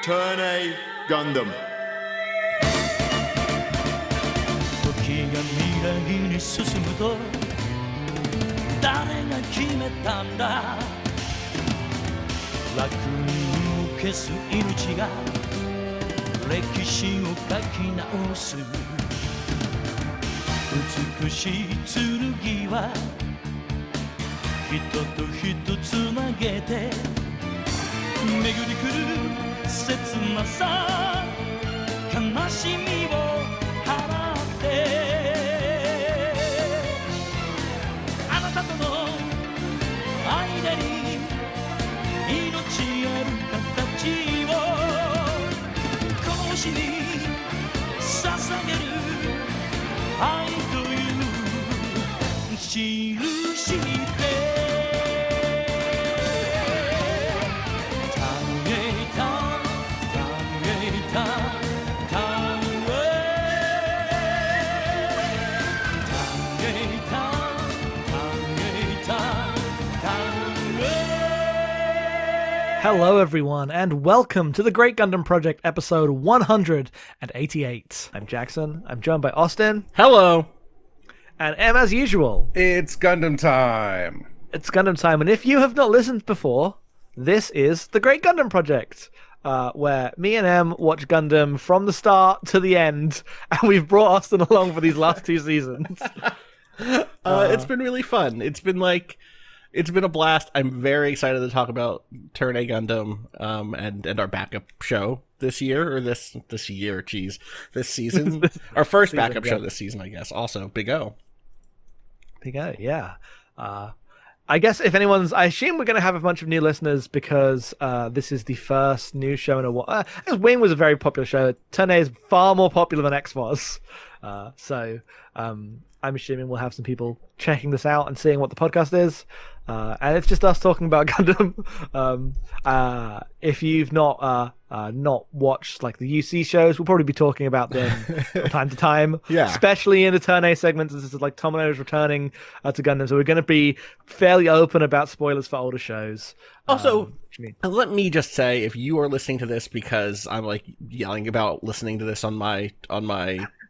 Turn A Gundam. 時が未来に進むと誰が決めたんだ楽園を消す命が歴史を書き直す美しい剣は人と人つなげて巡り来る切なさ悲しみを払ってあなたとの間に命ある形をこの星に捧げる愛という印でHello everyone, and welcome to the Great Gundam Project episode 188. I'm Jackson, I'm joined by Austin. Hello! And Em, as usual. It's Gundam time! It's Gundam time, and if you have not listened before, this is the Great Gundam Project, where me and Em watch Gundam from the start to the end, and we've brought Austin along for these last two seasons. It's been really fun. It's been a blast. I'm very excited to talk about Turn A Gundam and our backup show this year, or this season. Our first backup show this season, I guess. Also, Big O. Big O, yeah. I guess if anyone's... I assume we're going to have a bunch of new listeners because this is the first new show in a while. I guess Wing was a very popular show. Turn A is far more popular than X was. So I'm assuming we'll have some people checking this out and seeing what the podcast is. And it's just us talking about Gundam. If you've not watched like the UC shows, we'll probably be talking about them from time to time. Yeah. Especially in the Turn A segments. This is like Tomino is returning to Gundam, so we're going to be fairly open about spoilers for older shows. Also, let me just say, if you are listening to this because I'm like yelling about listening to this on my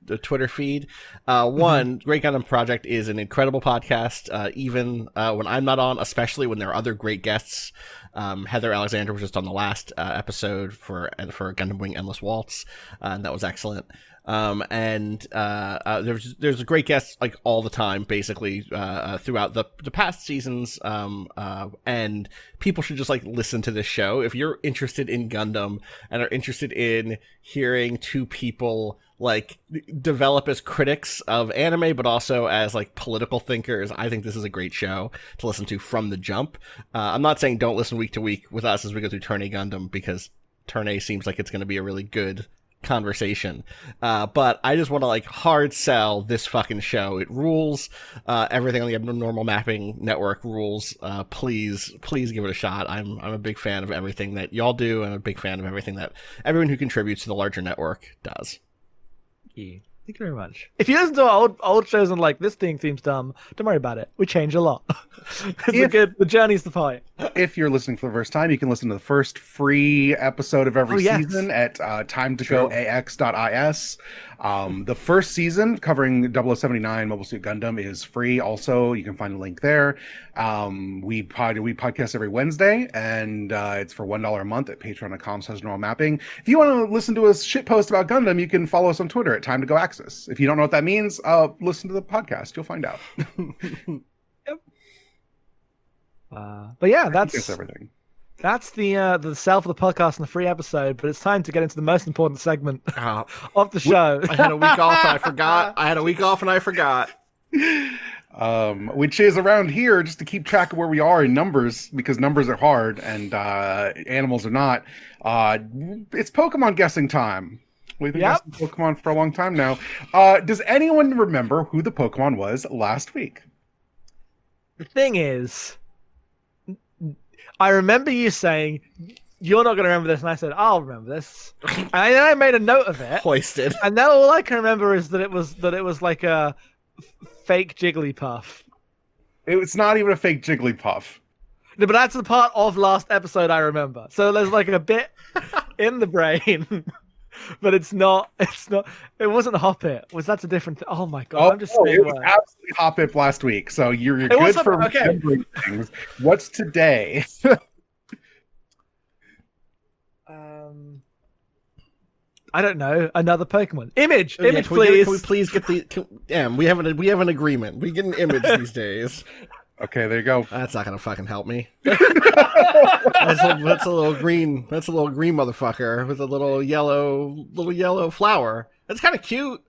the Twitter feed. One, Great Gundam Project is an incredible podcast, even when I'm not on, especially when there are other great guests. Heather Alexander was just on the last episode for Gundam Wing Endless Waltz, and that was excellent. There's a great guests like all the time, basically, throughout the past seasons. And people should just like listen to this show. If you're interested in Gundam and are interested in hearing two people like develop as critics of anime, but also as like political thinkers, I think this is a great show to listen to from the jump. I'm not saying don't listen week to week with us as we go through Turn A Gundam, because Turn A seems like it's going to be a really good conversation. But I just want to like hard sell this fucking show. It rules. Everything on the Abnormal Mapping Network rules. Please give it a shot. I'm a big fan of everything that y'all do, and a big fan of everything that everyone who contributes to the larger network does. Thank you very much. If you listen to our old shows and like this thing seems dumb, don't worry about it. We change a lot. The journey's the point. If you're listening for the first time, you can listen to the first free episode of every season at timetogoax.is. The first season covering 0079 Mobile Suit Gundam is free. Also, you can find a link there. We podcast every Wednesday, and it's for $1 a month at patreon.com/normalmapping. If you want to listen to a shit post about Gundam, you can follow us on Twitter at timetogoaxis. If you don't know what that means, listen to the podcast. You'll find out. Yep. But yeah, that's everything. That's the sell for the podcast and the free episode, but it's time to get into the most important segment of the show. I had a week off and I forgot. Which is around here just to keep track of where we are in numbers, because numbers are hard and animals are not. It's Pokemon guessing time. We've been guessing Pokemon for a long time now. Does anyone remember who the Pokemon was last week? The thing is, I remember you saying, you're not going to remember this, and I said, I'll remember this. And then I made a note of it. Hoisted. And now all I can remember is that it was like a fake Jigglypuff. It's not even a fake Jigglypuff. No, but that's the part of last episode I remember. So there's like a bit in the brain. But it's not. It wasn't Hoppit. That's a different thing? Oh my god! I'm just saying. It was absolutely Hoppip last week, so you're good for remembering things. What's today? I don't know. Another Pokemon image, Yeah, please. Can we please get the? We have an agreement. We get an image these days. Okay, there you go. That's not gonna fucking help me. That's a little green. That's a little green motherfucker with a little yellow flower. That's kind of cute.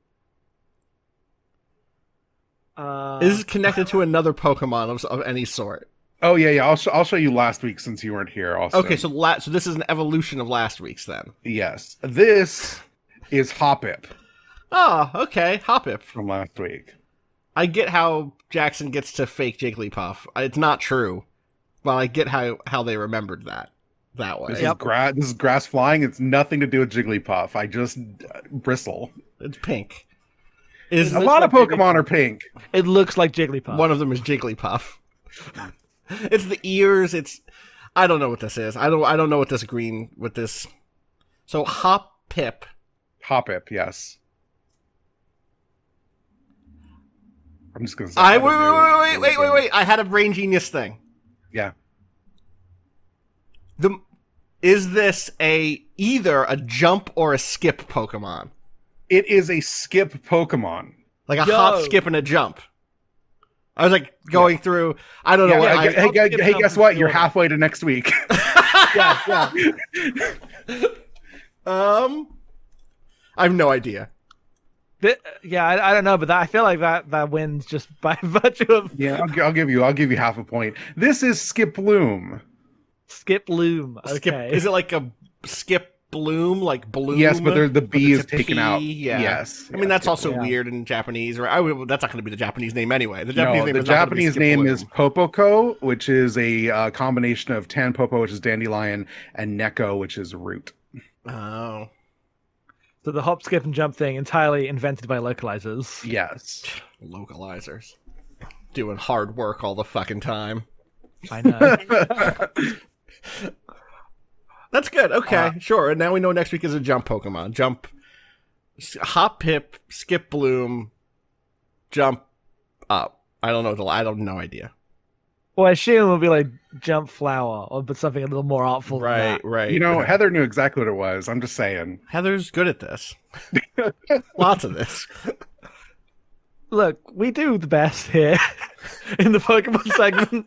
Is it connected to another Pokemon of any sort? Oh yeah. I'll show you last week since you weren't here. Also. Okay, so this is an evolution of last week's then. Yes, this is Hoppip. Oh, okay, Hoppip From last week. I get how Jackson gets to fake Jigglypuff. It's not true, but I get how they remembered that way. This is grass flying. It's nothing to do with Jigglypuff. I just bristle. It's pink. A lot of Pokemon are pink. It looks like Jigglypuff. One of them is Jigglypuff. It's the ears. I don't know what this is. I don't know what this green with this. So Hoppip. Hoppip, yes. I'm just gonna say. Wait! I had a brain genius thing. Yeah. Is this either a jump or a skip Pokemon? It is a skip Pokemon. Like a hop, skip, and a jump. I was like going through. I don't know. Hey, guess what? You're halfway to next week. yeah. I have no idea. I don't know, but I feel like that wins just by virtue of. Yeah, I'll give you half a point. This is Skip Loom. Skip Loom. Okay. Is it like a Skip Bloom, like bloom? Yes, but the B is taken out. Yeah. Yes. I mean that's also weird in Japanese. Or that's not going to be the Japanese name anyway. The Japanese name is Popoko, which is a combination of Tanpopo, which is dandelion, and Neko, which is root. Oh. So the hop, skip, and jump thing entirely invented by localizers. Yes. Localizers. Doing hard work all the fucking time. I know. That's good. Okay, sure. And now we know next week is a jump Pokemon. Jump, Hoppip, Skip Bloom, jump up. I don't know. I don't no idea. Well, I assume it would be like jump flower, but something a little more artful. Right. Heather knew exactly what it was. I'm just saying. Heather's good at this. Lots of this. Look, we do the best here in the Pokemon segment.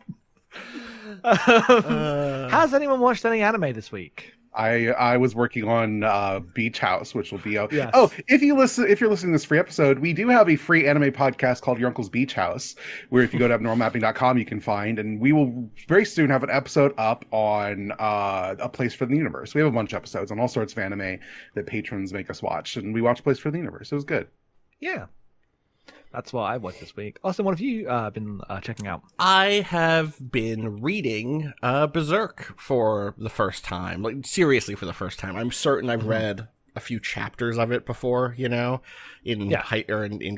Has anyone watched any anime this week? I was working on Beach House, which will be out. Yes. Oh, if you're listening to this free episode, we do have a free anime podcast called Your Uncle's Beach House, where if you go to abnormalmapping.com, you can find, and we will very soon have an episode up on A Place for the Universe. We have a bunch of episodes on all sorts of anime that patrons make us watch, and we watched Place for the Universe. It was good. Yeah. That's what I watched this week. Austin, what have you been checking out? I have been reading Berserk for the first time. Like, seriously, for the first time. I'm certain I've read a few chapters of it before, in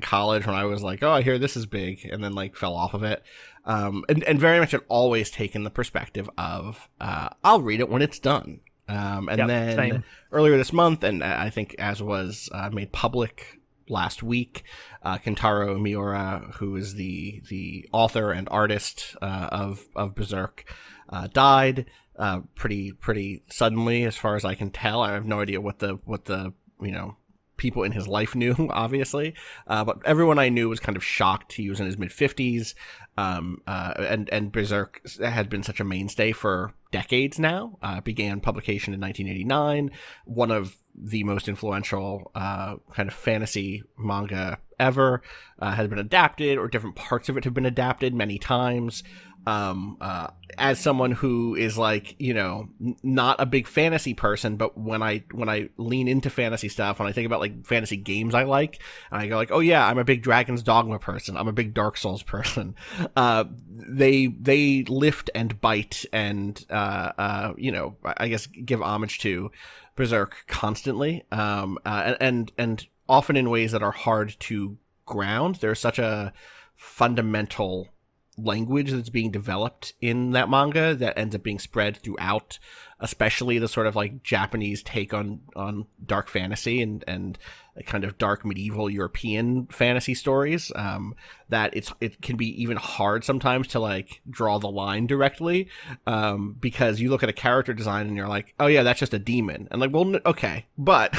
college when I was like, oh, I hear this is big, and then like fell off of it. And very much I've always taken the perspective of I'll read it when it's done. Then same. Earlier this month, and I think as was made public last week, Kentaro Miura, who is the author and artist of Berserk, died pretty suddenly, as far as I can tell. I have no idea what the people in his life knew, obviously, but everyone I knew was kind of shocked. He was in his mid-50s, and Berserk had been such a mainstay for decades now. Began publication in 1989, one of the most influential kind of fantasy manga ever, has been adapted, or different parts of it have been adapted many times. As someone who is like, not a big fantasy person, but when I lean into fantasy stuff, when I think about like fantasy games I like, and I go like, oh yeah, I'm a big Dragon's Dogma person, I'm a big Dark Souls person. They lift and bite and I guess give homage to Berserk constantly, and often in ways that are hard to ground. There's such a fundamental language that's being developed in that manga that ends up being spread throughout, especially the sort of like Japanese take on dark fantasy and kind of dark medieval European fantasy stories, that it can be even hard sometimes to like draw the line directly, because you look at a character design and you're like, oh yeah, that's just a demon, and like, well, okay, but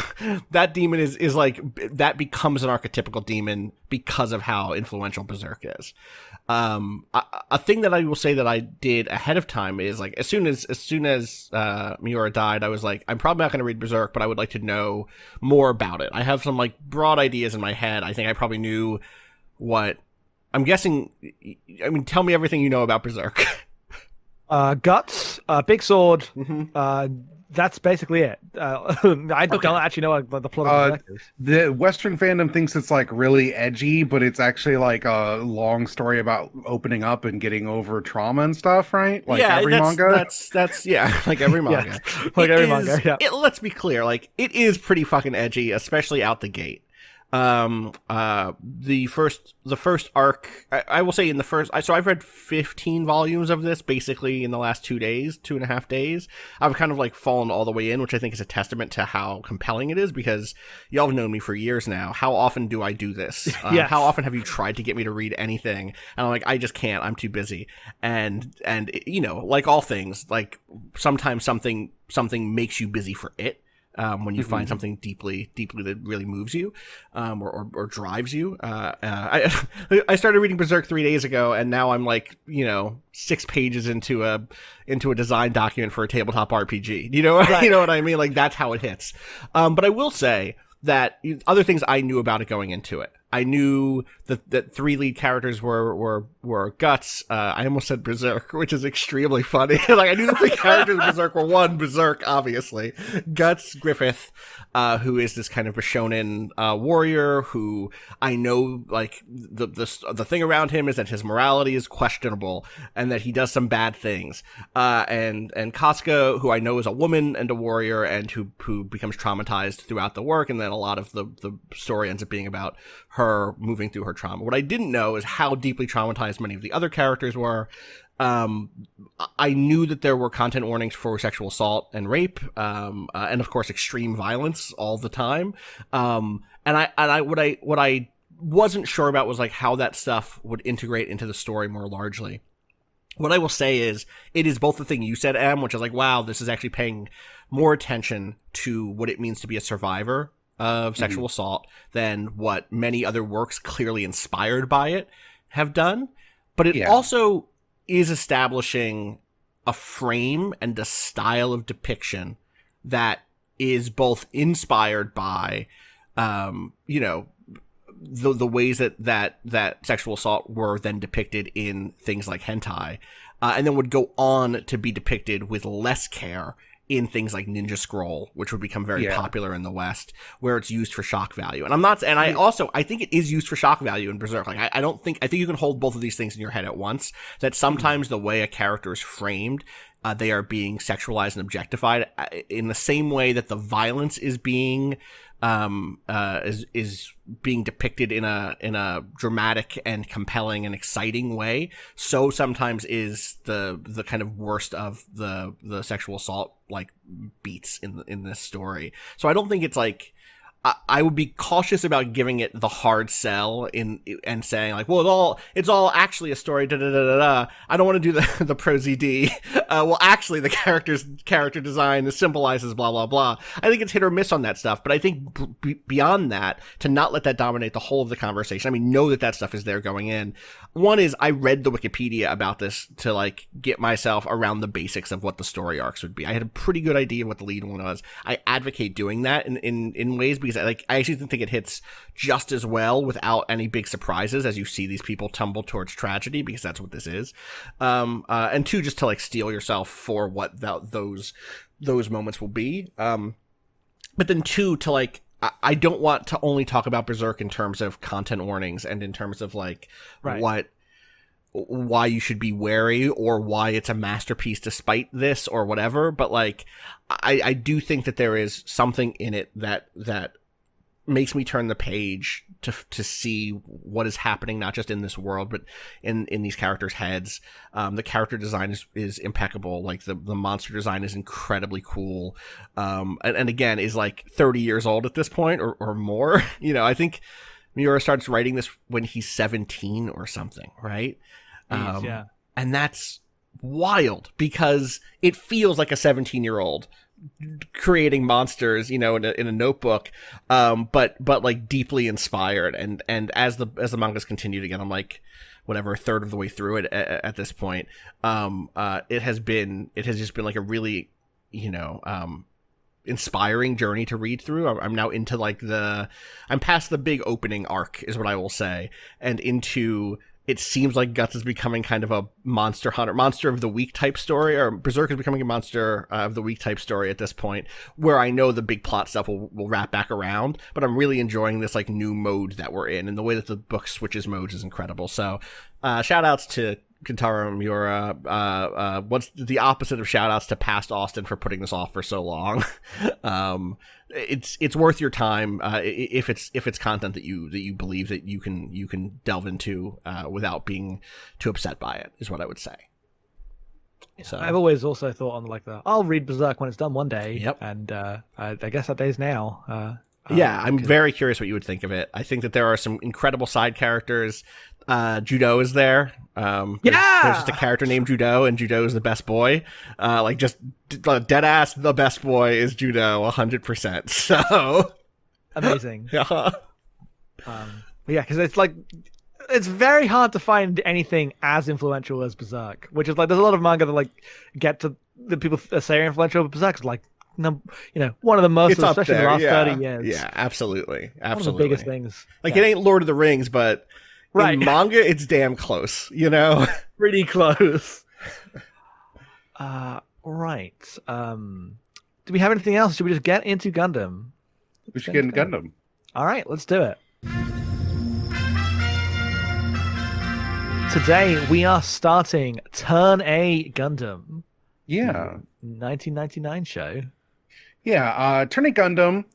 that demon is like, that becomes an archetypical demon because of how influential Berserk is. A thing that I will say that I did ahead of time is like, as soon as Miura died, I was like, I'm probably not going to read Berserk, but I would like to know more about it. I have some like broad ideas in my head. I think I probably knew what I'm guessing. I mean, tell me everything you know about Berserk. Guts, big sword. Mm-hmm. That's basically it. I don't actually know what the plot of Berserk is. The Western fandom thinks it's like really edgy, but it's actually like a long story about opening up and getting over trauma and stuff, right? Like every manga. That's yeah, like every manga. Yeah, like every manga. Yeah. Let's be clear, like it is pretty fucking edgy, especially out the gate. The first arc, I will say in the first, so I've read 15 volumes of this basically in the last 2.5 days. I've kind of like fallen all the way in, which I think is a testament to how compelling it is, because y'all have known me for years now. How often do I do this? Yes. How often have you tried to get me to read anything? And I'm like, I just can't, I'm too busy. And you know, like all things, like sometimes something makes you busy for it. When you find something deeply that really moves you, or drives you. I started reading Berserk 3 days ago, and now I'm like, 6 pages into a design document for a tabletop RPG. You know, right. You know what I mean? Like that's how it hits. But I will say that other things I knew about it going into it. I knew that 3 lead characters were Guts. I almost said Berserk, which is extremely funny. Like I knew the 3 characters of Berserk were one Berserk, obviously. Guts Griffith, who is this kind of shonen warrior who I know, like the thing around him is that his morality is questionable and that he does some bad things. And Casca, who I know is a woman and a warrior and who becomes traumatized throughout the work, and then a lot of the story ends up being about her moving through her trauma. What I didn't know is how deeply traumatized many of the other characters were. I knew that there were content warnings for sexual assault and rape, and of course extreme violence all the time. And what I wasn't sure about was like how that stuff would integrate into the story more largely. What I will say is it is both the thing you said, Em, which is like, wow, this is actually paying more attention to what it means to be a survivor of sexual assault than what many other works clearly inspired by it have done. But it also is establishing a frame and a style of depiction that is both inspired by, the ways that sexual assault were then depicted in things like hentai, and then would go on to be depicted with less care in things like Ninja Scroll, which would become very popular in the West, where it's used for shock value. And I think it is used for shock value in Berserk. Like, I think you can hold both of these things in your head at once, that sometimes the way a character is framed, they are being sexualized and objectified in the same way that the violence is being being depicted in a dramatic and compelling and exciting way. So sometimes is the kind of worst of the sexual assault like beats in this story. So I don't think it's like, I would be cautious about giving it the hard sell and saying like, well, it's all actually a story. Da da da da da. I don't want to do the pro ZD. Well, actually, the character design symbolizes blah blah blah. I think it's hit or miss on that stuff. But I think beyond that, to not let that dominate the whole of the conversation. I mean, know that stuff is there going in. One is I read the Wikipedia about this to like get myself around the basics of what the story arcs would be. I had a pretty good idea of what the lead one was. I advocate doing that in ways because I actually think it hits just as well without any big surprises as you see these people tumble towards tragedy, because that's what this is. And 2, just to like steel yourself for what those moments will be. But then 2, to like, I don't want to only talk about Berserk in terms of content warnings and in terms of like why you should be wary or why it's a masterpiece despite this or whatever. But like, I do think that there is something in it that makes me turn the page to see what is happening, not just in this world, but in these characters' heads. The character design is impeccable. Like the monster design is incredibly cool. And again, is like 30 years old at this point or more. You know, I think Miura starts writing this when he's 17 or something, right? Yeah. And that's wild because it feels like a 17-year-old creating monsters, you know, in a notebook, but like deeply inspired. And as the mangas continued again, I'm like, whatever, a third of the way through it at this point, it has just been like a really, you know, inspiring journey to read through. I'm now into like I'm past the big opening arc is what I will say, and into, it seems like Guts is becoming kind of a monster of the week type story, or Berserk is becoming a monster of the week type story at this point, where I know the big plot stuff will wrap back around, but I'm really enjoying this like new mode that we're in, and the way that the book switches modes is incredible. So shout outs to Kentaro Miura. What's the opposite of shout outs to past Austin for putting this off for so long? It's worth your time if it's content that you believe that you can delve into without being too upset by it, is what I would say. So I've always also thought on like I'll read Berserk when it's done one day. Yep. And I guess that day's now. Yeah, I'm very curious what you would think of it. I think that there are some incredible side characters. Judo is there. There's just a character named Judo, and Judo is the best boy. Like just dead ass, the best boy is Judo, 100%. So amazing. Yeah. Yeah, because it's very hard to find anything as influential as Berserk, which is like there's a lot of manga that like get to the people say are influential, but Berserk's like one of the most, especially in the last 30 years. Yeah, absolutely. One of the biggest things. Like it ain't Lord of the Rings, but in manga, it's damn close, you know? Pretty close. Right. Do we have anything else? Should we just get into Gundam? We should get into Gundam. All right, let's do it. Today, we are starting Turn A Gundam. Yeah. 1999 show. Yeah, Turn A Gundam,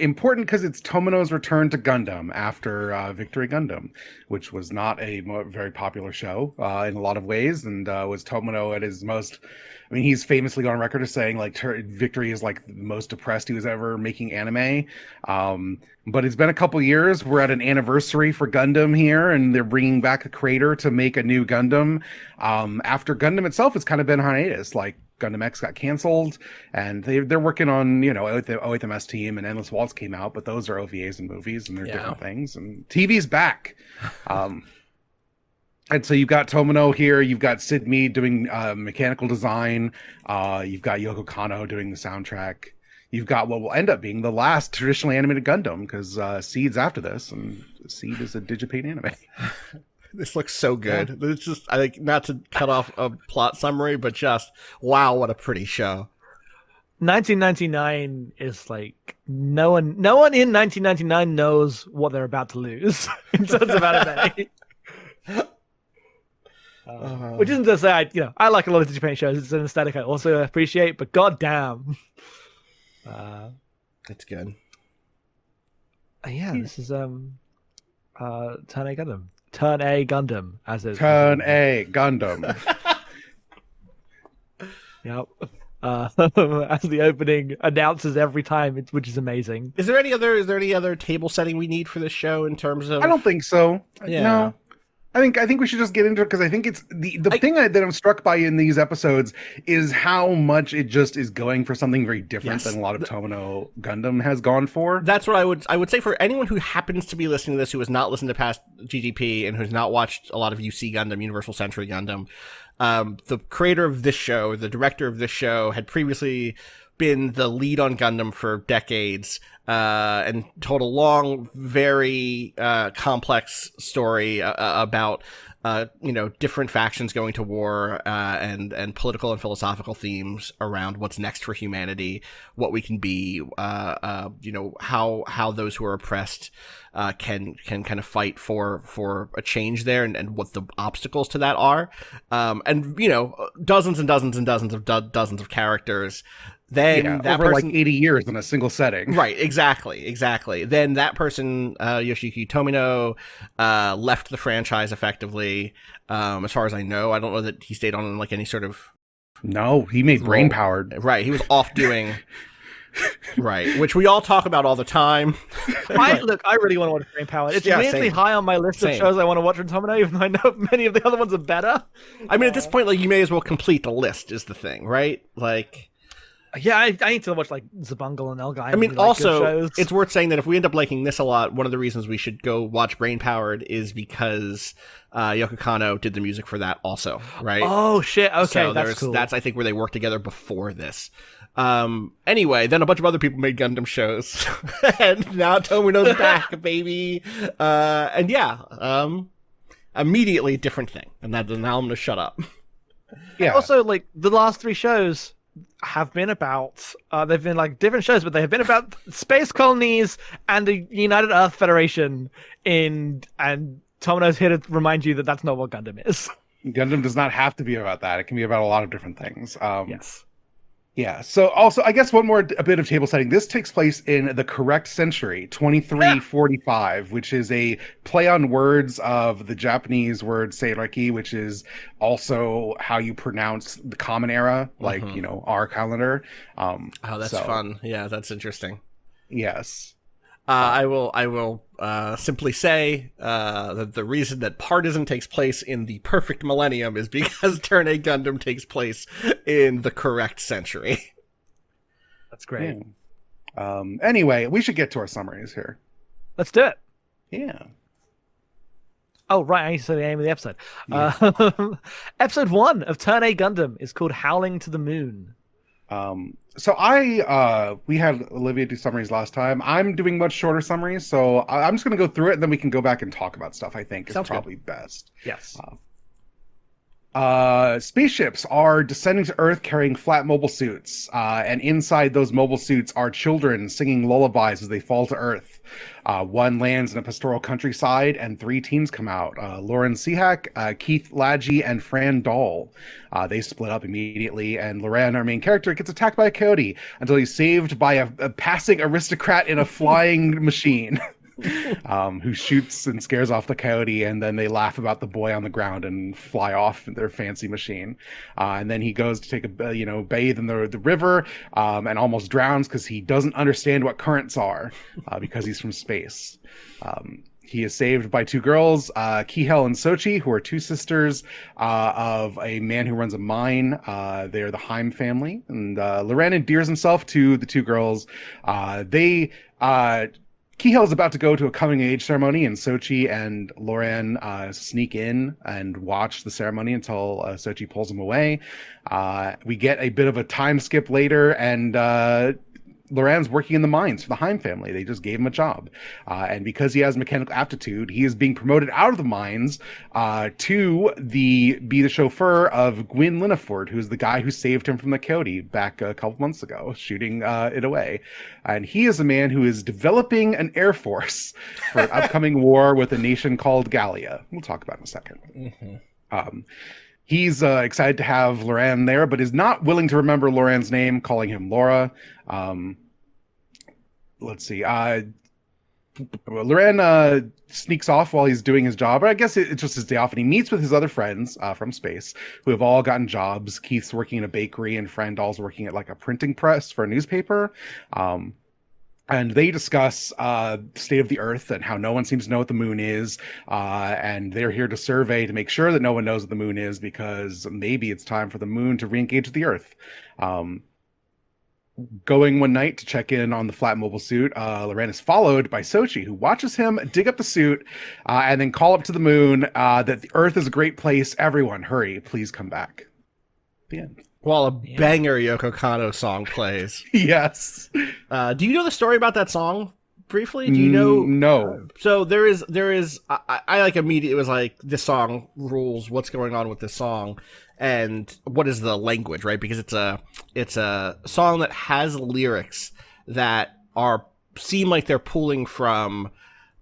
important because it's Tomino's return to Gundam after Victory Gundam, which was not a very popular show in a lot of ways, and was Tomino at his most. I mean, he's famously gone on record as saying like Victory is like the most depressed he was ever making anime. But it's been a couple years. We're at an anniversary for Gundam here, and they're bringing back the creator to make a new Gundam. After Gundam itself has kind of been hiatus, like Gundam X got canceled, and they're working on, the OHMS team, and Endless Waltz came out, but those are OVAs and movies, and they're different things. And TV's back. And so you've got Tomino here, you've got Sid Mead doing mechanical design, you've got Yoko Kanno doing the soundtrack, you've got what will end up being the last traditionally animated Gundam, because Seed's after this, and Seed is a Digipane anime. This looks so good. Yeah. It's just, I think, not to cut off a plot summary, but just, wow, what a pretty show. 1999 is like, no one in 1999 knows what they're about to lose in terms of anime. Which isn't to say I like a lot of Digipane shows. It's an aesthetic I also appreciate, but goddamn, it's good. Yeah, this is Turn A Gundam. Turn A Gundam, as is. Turn A Gundam. Yep. As the opening announces every time, which is amazing. Is there any other table setting we need for this show in terms of? I don't think so. Yeah. No. I think we should just get into it, because I think it's the thing that I'm struck by in these episodes is how much it just is going for something very different than a lot of Tomino Gundam has gone for. That's what I would say for anyone who happens to be listening to this, who has not listened to past GGP and who's not watched a lot of UC Gundam, Universal Century Gundam. The creator of this show, the director of this show, had previously been the lead on Gundam for decades, and told a long, very complex story about different factions going to war, and political and philosophical themes around what's next for humanity, what we can be, how those who are oppressed can kind of fight for a change there, and what the obstacles to that are, and dozens and dozens and dozens of characters then Yeah, that over person, like 80 years in a single setting. right, exactly. Then that person, Yoshiki Tomino, left the franchise effectively. As far as I know, I don't know that he stayed on in like any sort of No, he made brain role. powered. Right, he was off doing right, which we all talk about all the time. Look, I really want to watch Brain Power. It's Yeah, weirdly same. high on my list of Same. shows I want to watch from Tomino, even though I know many of the other ones are better. I mean, at this point, like, you may as well complete the list, is the thing, right? Like, Yeah, I need to watch like Zabungle and Elgai. I mean, like, also, good shows. it's worth saying that if we end up liking this a lot, one of the reasons we should go watch Brain Powered is because Yoko Kanno did the music for that also, right? Oh shit! Okay, So that's cool. that's, I think, where they worked together before this. Anyway, then a bunch of other people made Gundam shows, and now Tomino's back, baby. And yeah, immediately different thing. And now I'm gonna shut up. Yeah. Also, like the last 3 shows have been about they've been like different shows, but they have been about space colonies and the United Earth Federation and Tomino's here to remind you that that's not what Gundam is. Gundam does not have to be about that. It can be about a lot of different things. Yes. Yeah. So also, I guess a bit of table setting. This takes place in the correct century, 2345, which is a play on words of the Japanese word seiraki, which is also how you pronounce the common era, like, our calendar. Oh, that's fun. Yeah, that's interesting. Yes. I will simply say that the reason that Partisan takes place in the perfect millennium is because Turn A Gundam takes place in the correct century. That's great. Yeah. Anyway, we should get to our summaries here. Let's do it. Yeah. Oh, right. I need to say the name of the episode. Episode 1 of Turn A Gundam is called Howling to the Moon. So we had Olivia do summaries last time. I'm doing much shorter summaries, so I'm just going to go through it, and then we can go back and talk about stuff. I think Sounds is probably best. Yes. Spaceships are descending to Earth carrying flat mobile suits, and inside those mobile suits are children singing lullabies as they fall to Earth. One lands in a pastoral countryside, and 3 teens come out. Lauren Sihak, Keith Ladji, and Fran Dahl. They split up immediately, and Loran, our main character, gets attacked by a coyote until he's saved by a passing aristocrat in a flying machine. Who shoots and scares off the coyote, and then they laugh about the boy on the ground and fly off in their fancy machine. And then he goes to take a bathe in the river, and almost drowns because he doesn't understand what currents are, because he's from space. He is saved by 2 girls, Kihel and Sochi, who are 2 sisters of a man who runs a mine. They're the Heim family, and Loran endears himself to the 2 girls. Kihel is about to go to a coming-age ceremony, and Sochi and Loran sneak in and watch the ceremony until Sochi pulls him away. We get a bit of a time skip later, and Loran's working in the mines for the Heim family. They just gave him a job. And because he has mechanical aptitude, he is being promoted out of the mines to be the chauffeur of Gwyn Linneford, who's the guy who saved him from the coyote back a couple months ago, shooting it away. And he is a man who is developing an air force for an upcoming war with a nation called Gallia. We'll talk about it in a second. He's excited to have Loran there, but is not willing to remember Loran's name, calling him Laura. Let's see. Loran sneaks off while he's doing his job, or I guess it's just his day off, and he meets with his other friends from space who have all gotten jobs. Keith's working in a bakery, and Fran Dahl's working at like a printing press for a newspaper. And they discuss the state of the Earth and how no one seems to know what the moon is. And they're here to survey to make sure that no one knows what the moon is, because maybe it's time for the moon to re-engage with the Earth. Going one night to check in on the flat mobile suit, Loran is followed by Sochi, who watches him dig up the suit and then call up to the moon that the Earth is a great place. Everyone, hurry, please come back. The end. While a banger Yoko Kanno song plays. Yes. Do you know the story about that song? Briefly, do you know? No. So there is. I like immediately was like, this song rules. What's going on with this song, and what is the language, right? Because it's a song that has lyrics that seem like they're pulling from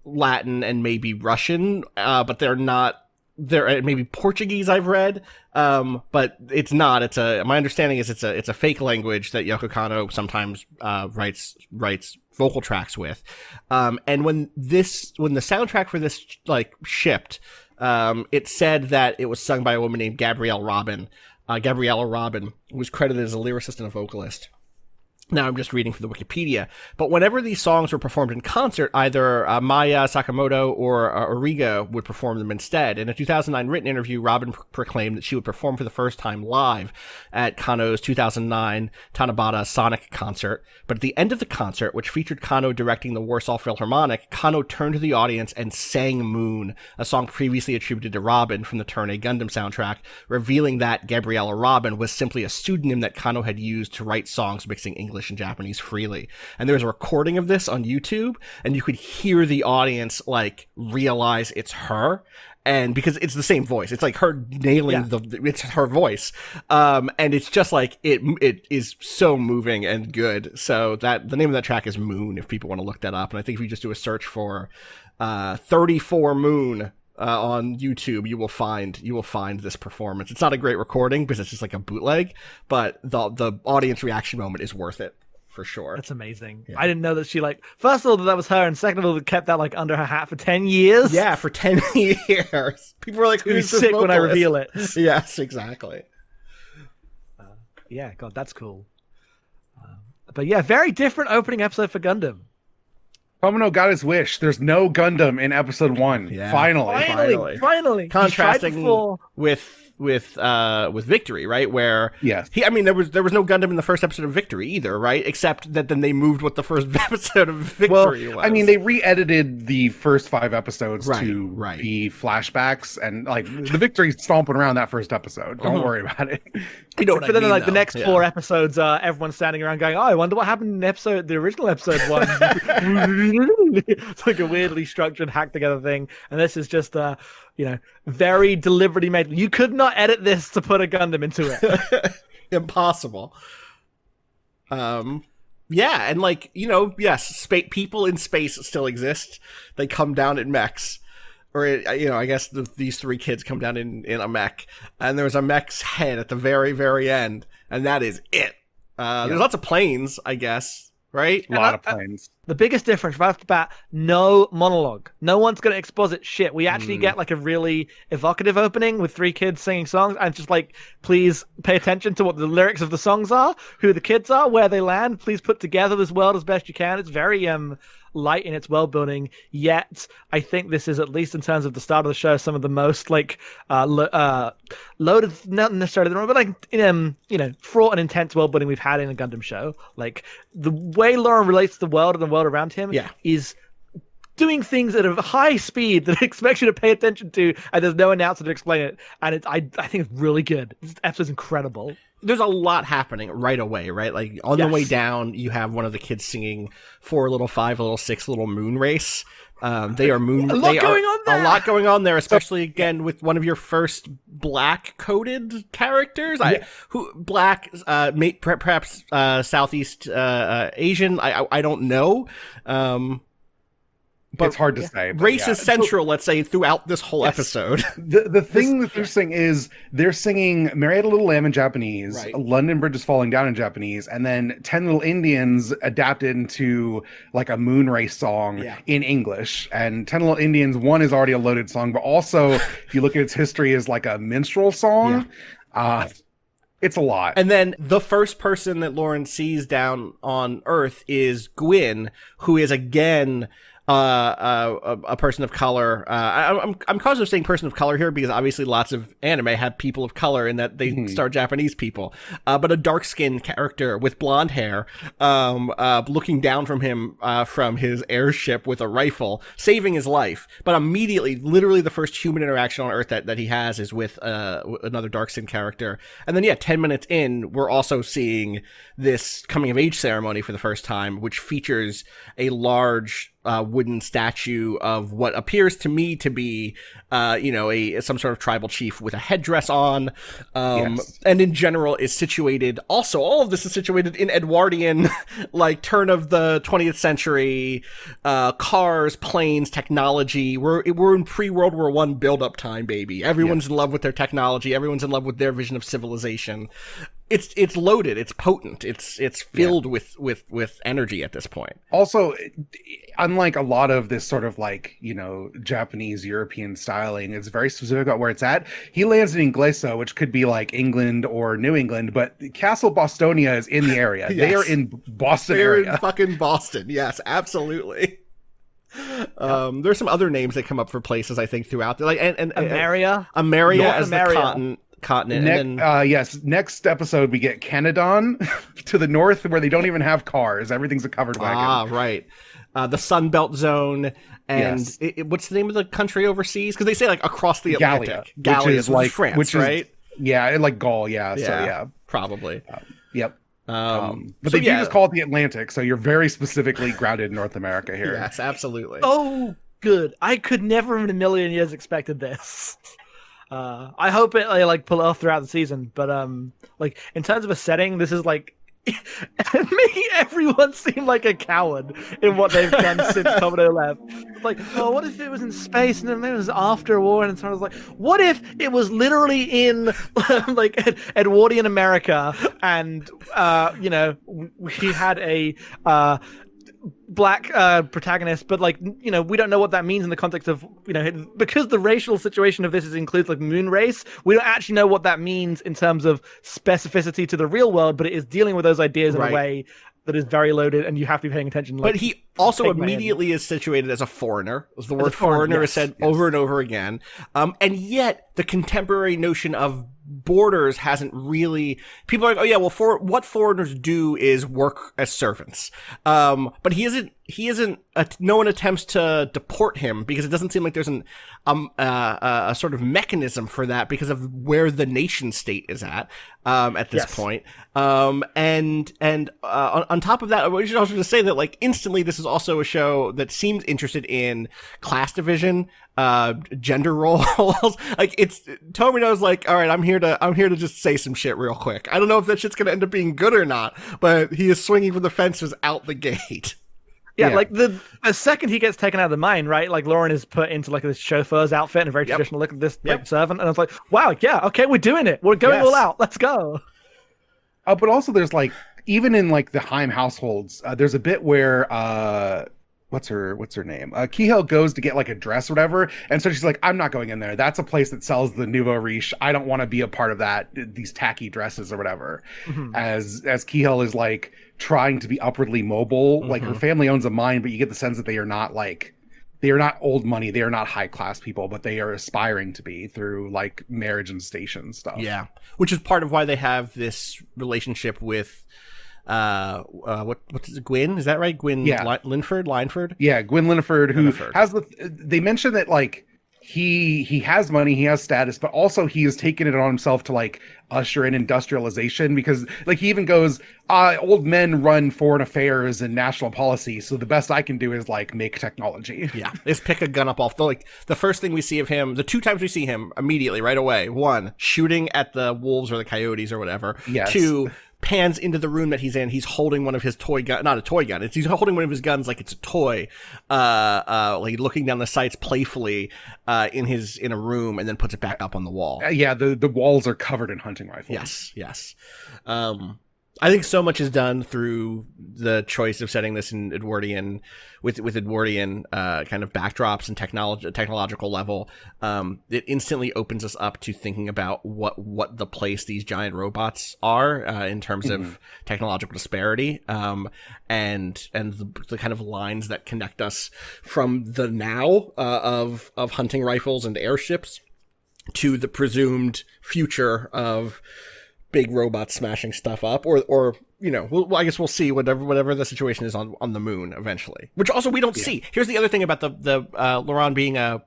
Latin and maybe Russian, but they're not there maybe Portuguese I've read, but it's not. My understanding is it's a fake language that Yoko Kanno sometimes writes vocal tracks with. And when the soundtrack for this like shipped, it said that it was sung by a woman named Gabriella Robin, who was credited as a lyricist and a vocalist. Now I'm just reading from the Wikipedia, but whenever these songs were performed in concert, either Maya Sakamoto or Origa would perform them instead. In a 2009 written interview, Robin proclaimed that she would perform for the first time live at Kanno's 2009 Tanabata Sonic concert. But at the end of the concert, which featured Kanno directing the Warsaw Philharmonic, Kanno turned to the audience and sang Moon, a song previously attributed to Robin from the Turn A Gundam soundtrack, revealing that Gabriella Robin was simply a pseudonym that Kanno had used to write songs mixing English and Japanese freely. And there's a recording of this on YouTube, and you could hear the audience like realize it's her. And because it's the same voice, it's like her nailing it's her voice. And it's just like, it is so moving and good. So that the name of that track is Moon, if people want to look that up. And I think if you just do a search for 34 Moon on YouTube, you will find this performance. It's not a great recording because it's just like a bootleg, but the audience reaction moment is worth it for sure. That's amazing. Yeah. I didn't know that she first of all that was her, and second of all, kept that like under her hat for 10 years. Yeah, for 10 years. People were like, "Who's this sick when I vocalist?" reveal it. Yes, exactly. Yeah, God, that's cool. But yeah, very different opening episode for Gundam. Tomino got his wish. There's no Gundam in episode 1. Yeah. Finally. Contrasting with Victory, right? Where yes, there was no Gundam in the first episode of Victory either, right? Except that then they moved what the first episode of Victory was. I mean, they re-edited the first 5 episodes to right. be flashbacks, and like the Victory's stomping around that first episode. Don't worry about it. You know what but I then mean, the next 4 episodes, everyone's standing around going, "Oh, I wonder what happened in the original episode 1." It's like a weirdly structured, hacked together thing, and this is just very deliberately made. You could not edit this to put a Gundam into it. Impossible. Yeah, and yes, people in space still exist. They come down in mechs. Or, I guess these 3 kids come down in a mech, and there's a mech's head at the very, very end, and that is it. There's lots of planes, I guess, right? A lot of planes. The biggest difference right off the bat, no monologue. No one's going to exposit shit. We actually get like a really evocative opening with 3 kids singing songs, and just like, please pay attention to what the lyrics of the songs are, who the kids are, where they land. Please put together this world as best you can. It's very light in its world building, yet I think this is, at least in terms of the start of the show, some of the most like loaded, not necessarily the wrong, but like fraught and intense world building we've had in a Gundam show. Like the way Lauren relates to the world and the world around him is doing things at a high speed that expects you to pay attention to, and there's no announcer to explain it. And I think it's really good. This episode's incredible. There's a lot happening right away, right? Like on the way down, you have one of the kids singing 4 little 5 little 6 little moon race. They are moon. A lot going on there, especially again with one of your first black coded characters. Perhaps Southeast Asian. I don't know. But it's hard to say. Race is central, let's say, throughout this whole episode. The thing that's interesting is they're singing Marietta Little Lamb in Japanese, London Bridge is Falling Down in Japanese, and then 10 Little Indians adapted into like a moon race song in English. And 10 Little Indians, one is already a loaded song, but also, if you look at its history, is like a minstrel song. It's a lot. And then the first person that Lauren sees down on Earth is Gwyn, who is again a person of color. I'm cautious of saying person of color here because obviously lots of anime have people of color in that they star Japanese people. But a dark-skinned character with blonde hair, looking down from him from his airship with a rifle, saving his life. But immediately, literally the first human interaction on Earth that he has is with another dark-skinned character. And then 10 minutes in, we're also seeing this coming-of-age ceremony for the first time, which features a large wooden statue of what appears to me to be, some sort of tribal chief with a headdress on, and in general is situated. Also, all of this is situated in Edwardian, like turn of the 20th century, cars, planes, technology. We're in pre-World War I build-up time, baby. Everyone's in love with their technology. Everyone's in love with their vision of civilization. It's loaded. It's potent. It's filled with energy at this point. Also, unlike a lot of this sort of like, Japanese European styling, it's very specific about where it's at. He lands in Ingleso, which could be like England or New England, but Castle Bostonia is in the area. Yes. They are in Boston area. They're in fucking Boston. Yes, absolutely. There's some other names that come up for places I think throughout. Like and Ameria as the continent. Yes. Next episode, we get Canadon to the north, where they don't even have cars. Everything's a covered wagon. Ah, right. The Sunbelt Zone, and what's the name of the country overseas? Because they say like across the Atlantic. Gallia is like France, right? Like Gaul. Yeah. So yeah, probably. Yep. But they do just call it the Atlantic, so you're very specifically grounded in North America here. Yes, absolutely. Oh, good. I could never in a million years expected this. I hope it like pull it off throughout the season, but like in terms of a setting, this is like making everyone seem like a coward in what they've done since Commodore left. It's like, oh, what if it was in space and then it was after a war? And someone was like, what if it was literally in like Edwardian America and we had a black protagonist, but like we don't know what that means in the context of because the racial situation of this includes like moon race. We don't actually know what that means in terms of specificity to the real world, but it is dealing with those ideas in a way that is very loaded, and you have to be paying attention. But he also immediately is situated as a foreigner. The word foreigner is said over and over again, and yet the contemporary notion of borders hasn't really. People are like, oh yeah, well, what foreigners do is work as servants, but he isn't. No one attempts to deport him because it doesn't seem like there's a sort of mechanism for that because of where the nation state is at this point. And on top of that, I should also just say that like instantly, this is also a show that seems interested in class division, gender roles. Like it's Tomino's like, all right, I'm here to just say some shit real quick. I don't know if that shit's gonna end up being good or not, but he is swinging for the fences out the gate. Yeah, like the second he gets taken out of the mine, right? Like Lauren is put into like this chauffeur's outfit and a very traditional look at this servant, and I was like, wow, yeah, okay, we're doing it. We're going all out. Let's go. But also there's like, even in like the Heim households, there's a bit where what's her name? Kihel goes to get like a dress or whatever, and so she's like, I'm not going in there. That's a place that sells the nouveau riche. I don't want to be a part of that, these tacky dresses or whatever. Mm-hmm. As Kihel is like trying to be upwardly mobile, like her family owns a mine, but you get the sense that they are not old money, they are not high class people, but they are aspiring to be through like marriage and station stuff. Yeah, which is part of why they have this relationship with what is it, Gwyn? Is that right? Gwyn Linford? Yeah, Gwyn Linford, who has they mention that like he has money, he has status, but also he has taken it on himself to like usher in industrialization, because like he even goes, old men run foreign affairs and national policy, so the best I can do is like make technology. Yeah, is pick a gun up off the first thing we see of him, the two times we see him immediately right away. One, shooting at the wolves or the coyotes or whatever. Yes. Two, pans into the room that he's in. He's holding one of his toy gun, not a toy gun. He's holding one of his guns like it's a toy, like looking down the sights playfully, in a room, and then puts it back up on the wall. Yeah, the walls are covered in hunting rifles. Yes. I think so much is done through the choice of setting this in Edwardian, with Edwardian kind of backdrops and technological level. It instantly opens us up to thinking about what the place these giant robots are in terms of technological disparity, and the kind of lines that connect us from the now of hunting rifles and airships to the presumed future of big robots smashing stuff up, or I guess we'll see whatever the situation is on the moon eventually, which also we don't see. Here's the other thing about the Laurent being a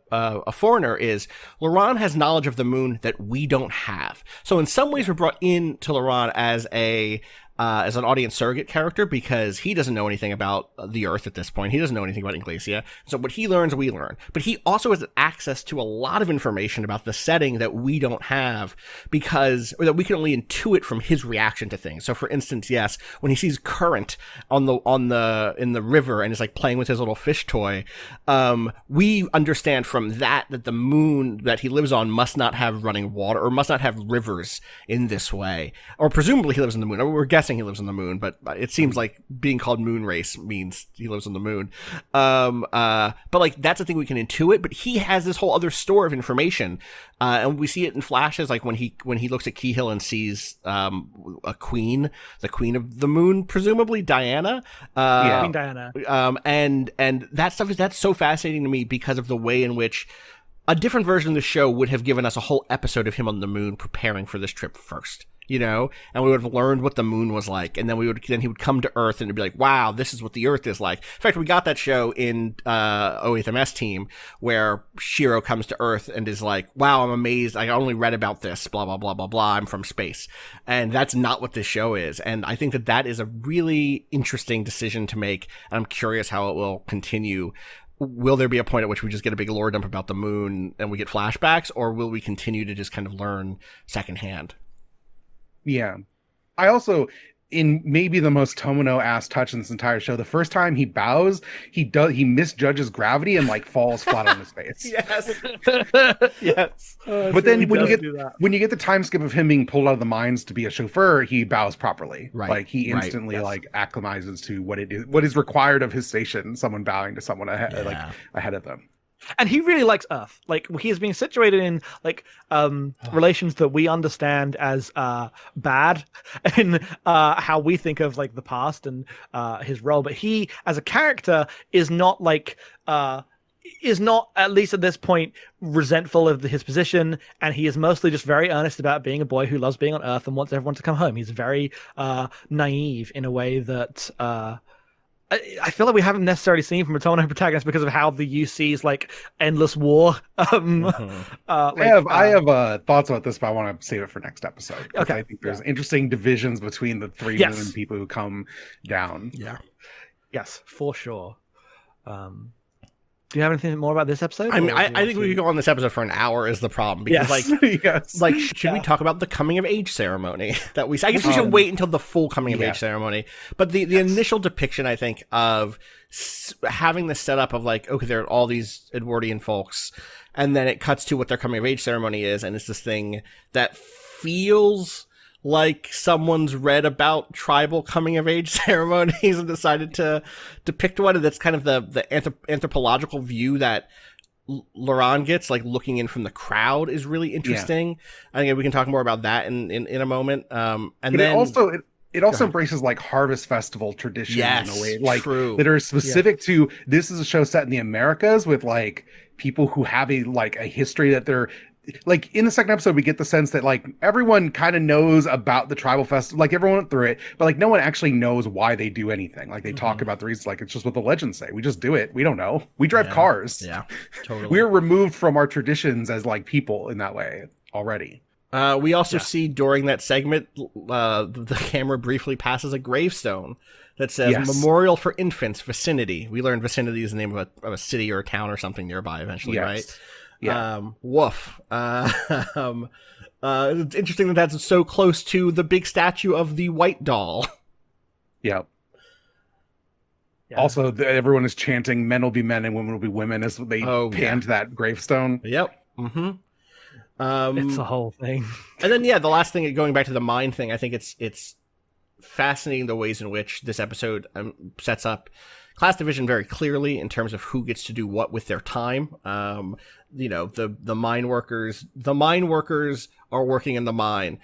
foreigner is Laurent has knowledge of the moon that we don't have. So in some ways we're brought in to Laurent as a as an audience surrogate character, because he doesn't know anything about the Earth at this point. He doesn't know anything about Inglacia. So what he learns, we learn. But he also has access to a lot of information about the setting that we don't have, or that we can only intuit from his reaction to things. So for instance, yes, when he sees Current in the river and is like playing with his little fish toy, we understand from that the moon that he lives on must not have running water, or must not have rivers in this way. Or presumably he lives on the moon. Or we're guessing he lives on the moon, but it seems like being called moon race means he lives on the moon. But like that's the thing we can intuit, but he has this whole other store of information. And we see it in flashes, like when he looks at Keyhill and sees the queen of the moon, presumably Diana. Queen Diana. And that stuff that's so fascinating to me because of the way in which a different version of the show would have given us a whole episode of him on the moon preparing for this trip first, you know, and we would have learned what the moon was like, and then he would come to Earth and it'd be like, wow, this is what the Earth is like. In fact, we got that show in 08th MS Team where Shiro comes to Earth and is like, wow, I'm amazed. I only read about this, blah, blah, blah, blah, blah. I'm from space. And that's not what this show is. And I think that is a really interesting decision to make. And I'm curious how it will continue. Will there be a point at which we just get a big lore dump about the moon and we get flashbacks, or will we continue to just kind of learn secondhand? Yeah. I also, in maybe the most Tomino-ass touch in this entire show, the first time he bows, he misjudges gravity and like falls flat on his face. Yes. Yes. But then when you get the time skip of him being pulled out of the mines to be a chauffeur, he bows properly. Right. Like he instantly like acclimatizes to what is required of his station, someone bowing to someone ahead of them. And he really likes Earth. Like he is being situated in like relations that we understand as bad in how we think of like the past and his role. But he, as a character, is not like is not, at least at this point, resentful of his position, and he is mostly just very earnest about being a boy who loves being on Earth and wants everyone to come home. He's very naive in a way that I feel like we haven't necessarily seen from a Tono protagonist because of how the UC's like endless war. I have thoughts about this, but I want to save it for next episode. Okay. I think there's interesting divisions between the three moon people who come down. Yeah. Yes, for sure. Do you have anything more about this episode? I mean, I think we could go on this episode for an hour is the problem. Because should we talk about the coming of age ceremony that we? I guess we should wait until the full coming of age ceremony. But the initial depiction, I think, of having the setup of like, okay, there are all these Edwardian folks, and then it cuts to what their coming of age ceremony is, and it's this thing that feels like someone's read about tribal coming of age ceremonies and decided to depict one. And that's kind of the anthropological view that Laurent gets, like looking in from the crowd, is really interesting. I think we can talk more about that in a moment. It also embraces like harvest festival traditions in a way, like that are specific to, this is a show set in the Americas with like people who have a history that they're like. In the second episode, we get the sense that like everyone kind of knows about the tribal festival, like everyone went through it, but like no one actually knows why they do anything. Like they talk about the reasons, like it's just what the legends say. We just do it. We don't know. We drive cars. Yeah, totally. We're removed from our traditions as like people in that way already. We also see during that segment, the camera briefly passes a gravestone that says "Memorial for Infants, Vicinity." We learned Vicinity is the name of a city or a town or something nearby eventually, right? Yeah. Woof. It's interesting that that's so close to the big statue of the white doll. Yep. Yeah. Also, everyone is chanting "Men will be men and women will be women" as they panned that gravestone. Yep. Mm-hmm. It's a whole thing. And then, the last thing, going back to the mind thing, I think it's fascinating the ways in which this episode sets up class division very clearly in terms of who gets to do what with their time. The mine workers are working in the mine.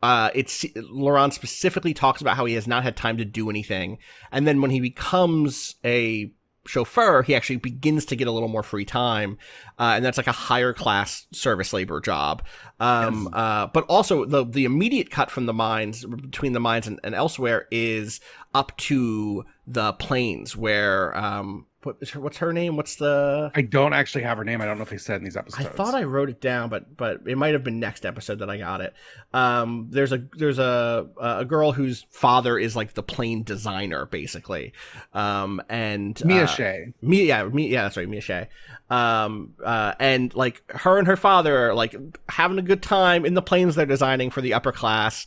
Laurent specifically talks about how he has not had time to do anything. And then when he becomes a chauffeur, he actually begins to get a little more free time. And that's like a higher class service labor job. But also the immediate cut from the mines, between the mines and elsewhere, is up to the plains where what's her name? What's the? I don't actually have her name. I don't know if they said in these episodes. I thought I wrote it down, but it might have been next episode that I got it. There's a girl whose father is like the plane designer, basically. And Mia Shea. That's right, Mia Shea. And like her and her father are like having a good time in the planes they're designing for the upper class,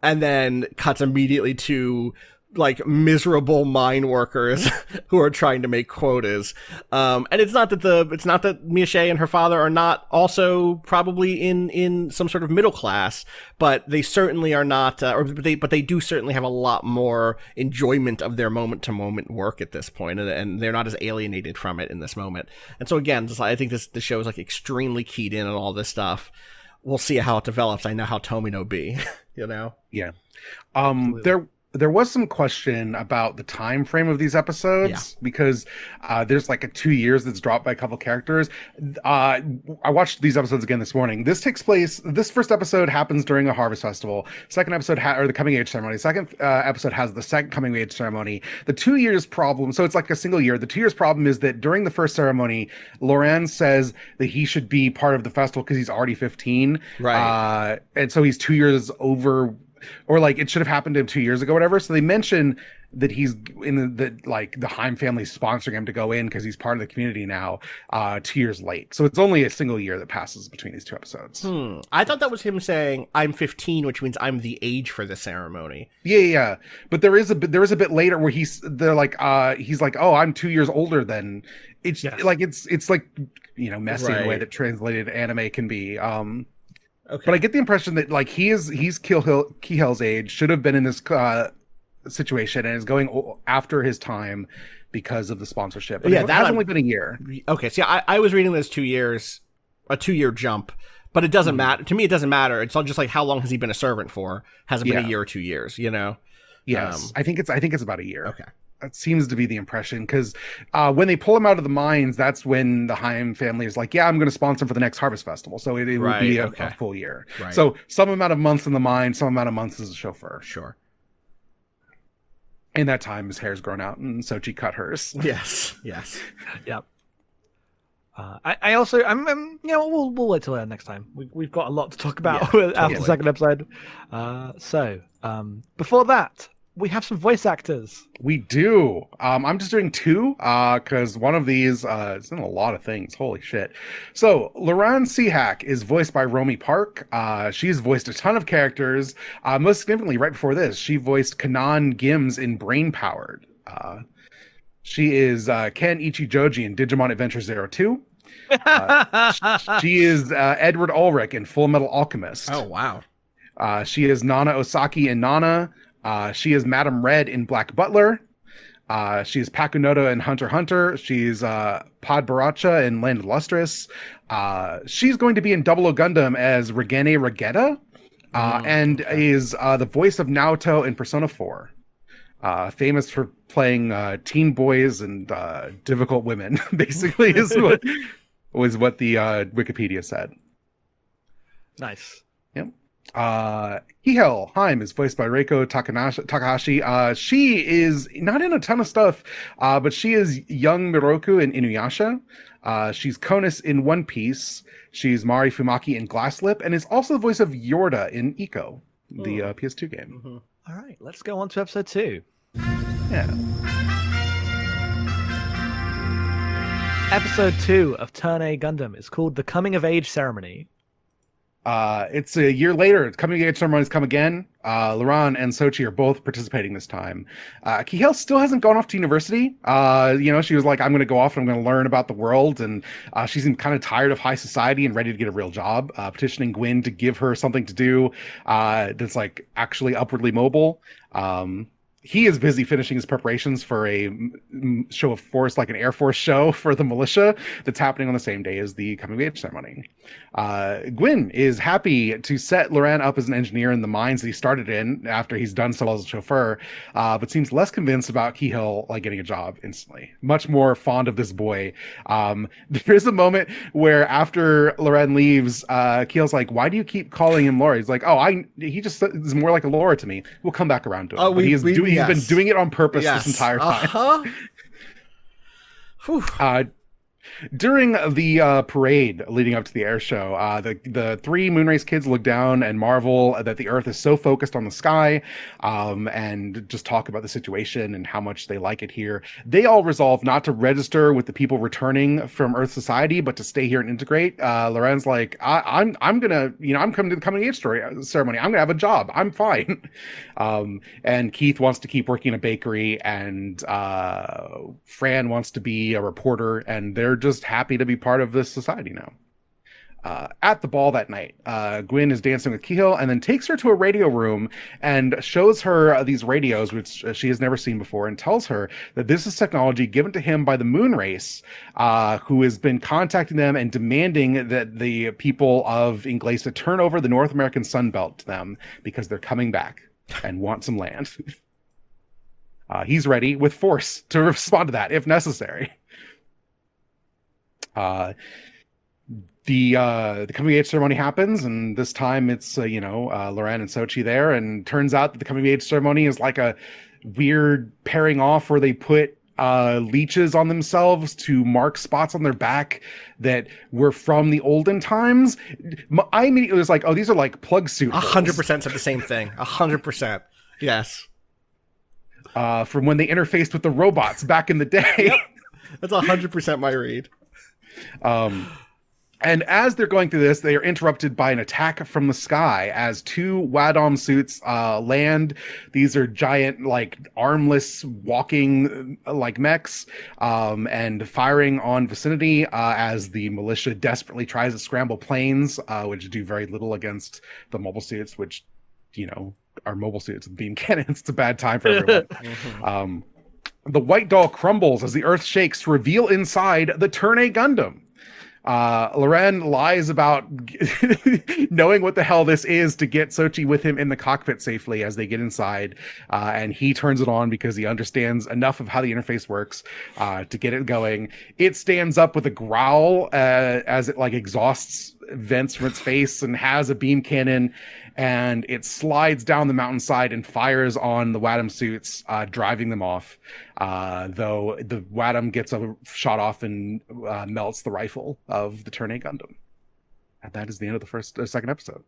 and then cuts immediately to like miserable mine workers who are trying to make quotas. And it's not that Mia Shea and her father are not also probably in some sort of middle class, but they certainly are not, but they do certainly have a lot more enjoyment of their moment to moment work at this point, and they're not as alienated from it in this moment. And so again, I think this show is like extremely keyed in on all this stuff. We'll see how it develops. I know how Tomino be, you know? Yeah. There was some question about the time frame of these episodes because there's like a 2 years that's dropped by a couple characters. I watched these episodes again this morning. This first episode happens during a harvest festival. Second episode or the coming age ceremony. Second episode has the second coming age ceremony. The 2 years problem, so it's like a single year. The 2 years problem is that during the first ceremony, Loran says that he should be part of the festival because he's already 15. Right. And so he's 2 years over, or like it should have happened to him 2 years ago, whatever. So they mention that he's in the Heim family sponsoring him to go in because he's part of the community now, 2 years late. So it's only a single year that passes between these two episodes. I thought that was him saying I'm 15, which means I'm the age for the ceremony. Yeah. But there is a bit later where he's like, oh, I'm 2 years older than. It's like it's like, you know, messy in a way that translated anime can be. Okay. But I get the impression that like he's Kihell's age, should have been in this situation, and is going after his time because of the sponsorship. But that has only been a year. Okay, see, I was reading this 2 years, a 2 year jump, but it doesn't matter to me. It doesn't matter. It's all just like how long has he been a servant for? Has it been a year or 2 years? You know? Yes, I think it's about a year. Okay. That seems to be the impression, because when they pull him out of the mines, that's when the Heim family is like, yeah, I'm going to sponsor him for the next harvest festival. So it would be a full year. Right. So some amount of months in the mine, some amount of months as a chauffeur. Sure. In that time, his hair's grown out, and Sochi cut hers. Yes. Yep. I also, we'll wait till next time. We've got a lot to talk about after the second episode. Before that, we have some voice actors. We do. I'm just doing two because one of these is in a lot of things. Holy shit. So Loran Seahack is voiced by Romy Park. She's voiced a ton of characters. Most significantly, right before this, she voiced Kanan Gims in Brain Powered. She is Ken Ichijoji in Digimon Adventure 02. She is Edward Ulrich in Full Metal Alchemist. Oh, wow. She is Nana Osaki in Nana. She is Madame Red in Black Butler. She is Pakunoda in Hunter x Hunter. She's Pod Baracha in Land of Lustrous. She's going to be in Double O Gundam as Regene Regetta, and is the voice of Naoto in Persona 4. Famous for playing teen boys and difficult women, basically, is what the Wikipedia said. Nice. Yep. Kihel Heim is voiced by Reiko Takahashi. She is not in a ton of stuff, but she is young Miroku in Inuyasha. She's Konus in One Piece. She's Mari Fumaki in Glasslip, and is also the voice of Yorda in Ico, the PS2 game. Mm-hmm. All right, let's go on to episode 2. Yeah. Episode 2 of Turn A Gundam is called The Coming of Age Ceremony. It's a year later. It's coming age ceremonies come again. Loran and Sochi are both participating this time. Kihel still hasn't gone off to university. She was like, I'm going to go off and I'm going to learn about the world. And she's kind of tired of high society and ready to get a real job, petitioning Gwyn to give her something to do that's like actually upwardly mobile. He is busy finishing his preparations for a show of force, like an Air Force show for the militia that's happening on the same day as the coming of age ceremony. Gwyn is happy to set Loran up as an engineer in the mines that he started in after he's done so well as a chauffeur, but seems less convinced about Kihel getting a job instantly. Much more fond of this boy. There's a moment where after Loran leaves, Kihel's like, "Why do you keep calling him Laura?" He's like, he just is more like a Laura to me. We'll come back around to it. He's been doing it on purpose this entire time. Whew. During the parade leading up to the air show, the three Moonrace kids look down and marvel that the Earth is so focused on the sky, and just talk about the situation and how much they like it here. They all resolve not to register with the people returning from Earth society, but to stay here and integrate. Loren's like, I'm gonna, I'm coming to the coming age ceremony. I'm gonna have a job. I'm fine. And Keith wants to keep working in a bakery, and Fran wants to be a reporter, and they're just happy to be part of this society now. At the ball that night, Gwyn is dancing with Kihil and then takes her to a radio room and shows her these radios, which she has never seen before, and tells her that this is technology given to him by the Moonrace, who has been contacting them and demanding that the people of Inglesa turn over the North American Sunbelt to them because they're coming back and want some land. He's ready with force to respond to that if necessary. The coming of age ceremony happens, and this time it's Loren and Sochi there, and turns out that the coming of age ceremony is like a weird pairing off where they put leeches on themselves to mark spots on their back that were from the olden times. I immediately was like, oh, these are like plug suit holes. 100% said the same thing. 100%. Yes. From when they interfaced with the robots back in the day. Yep. That's 100% my read. And as they're going through this, they are interrupted by an attack from the sky as two Wadom suits land. These are giant, like, armless, walking, like, mechs, and firing on vicinity as the militia desperately tries to scramble planes, which do very little against the mobile suits, which, are mobile suits with beam cannons. It's a bad time for everyone. The white doll crumbles as the earth shakes to reveal inside the Turn A Gundam. Loren lies about knowing what the hell this is to get Sochi with him in the cockpit safely as they get inside, and he turns it on because he understands enough of how the interface works to get it going. It stands up with a growl as it like exhausts vents from its face and has a beam cannon, and it slides down the mountainside and fires on the Wadom suits, driving them off. Though the Wadom gets a shot off and melts the rifle of the Turn A Gundam. And that is the end of the second episode.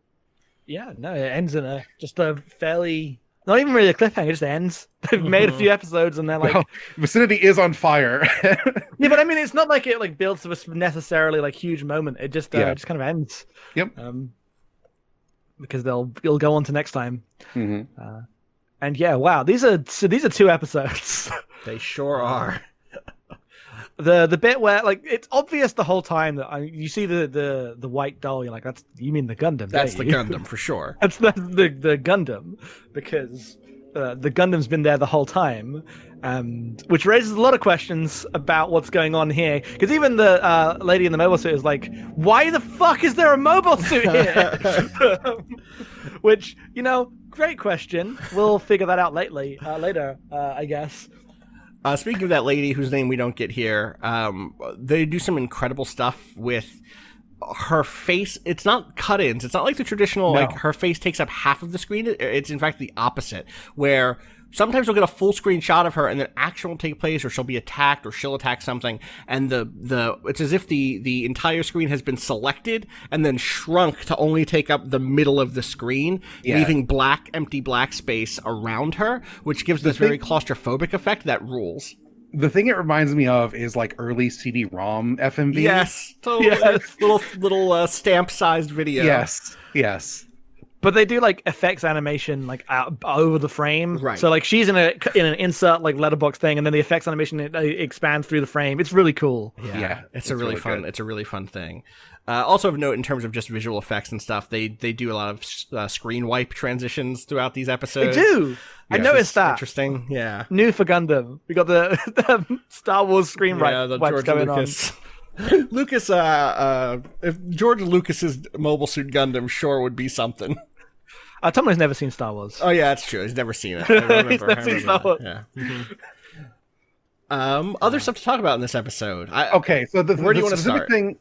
Yeah, no, it ends in just a fairly, not even really a cliffhanger, it just ends. They've made a few episodes and they're like... Well, vicinity is on fire. Yeah, but I mean, it's not like it like builds to a necessarily like huge moment. It just kind of ends. Yep. Because you'll go on to next time. And yeah, wow, these are 2 episodes. They sure are. The bit where like it's obvious the whole time that you see the white doll, you're like, you mean the Gundam? That's the Gundam for sure. That's the Gundam, because the Gundam's been there the whole time, which raises a lot of questions about what's going on here. Because even the lady in the mobile suit is like, why the fuck is there a mobile suit here? Which, great question. We'll figure that out later, I guess. Speaking of that lady whose name we don't get here, they do some incredible stuff with her face. It's not cut-ins. It's not like the traditional, like her face takes up half of the screen. It's in fact the opposite, where sometimes we'll get a full screen shot of her and then action will take place, or she'll be attacked, or she'll attack something, and it's as if the entire screen has been selected and then shrunk to only take up the middle of the screen, leaving empty black space around her, which gives this very claustrophobic effect that rules. The thing it reminds me of is like early CD-ROM FMV. Yes, totally. Yes. Little stamp-sized video. Yes. But they do like effects animation like over the frame, right? So like she's in an insert like letterbox thing, and then the effects animation expands through the frame. It's really cool. Yeah, it's a really fun. Good. It's a really fun thing. Also of note in terms of just visual effects and stuff, they do a lot of screen wipe transitions throughout these episodes. They do. I noticed that. Interesting. Yeah. New for Gundam. We got the Star Wars screen wipes going Lucas. Lucas, if George Lucas's Mobile Suit Gundam sure would be something. Tomo's never seen Star Wars. Oh yeah, that's true. He's never seen it. I remember, He's never seen Star Wars. Yeah. Other stuff to talk about in this episode. Okay, so where do you want to start? The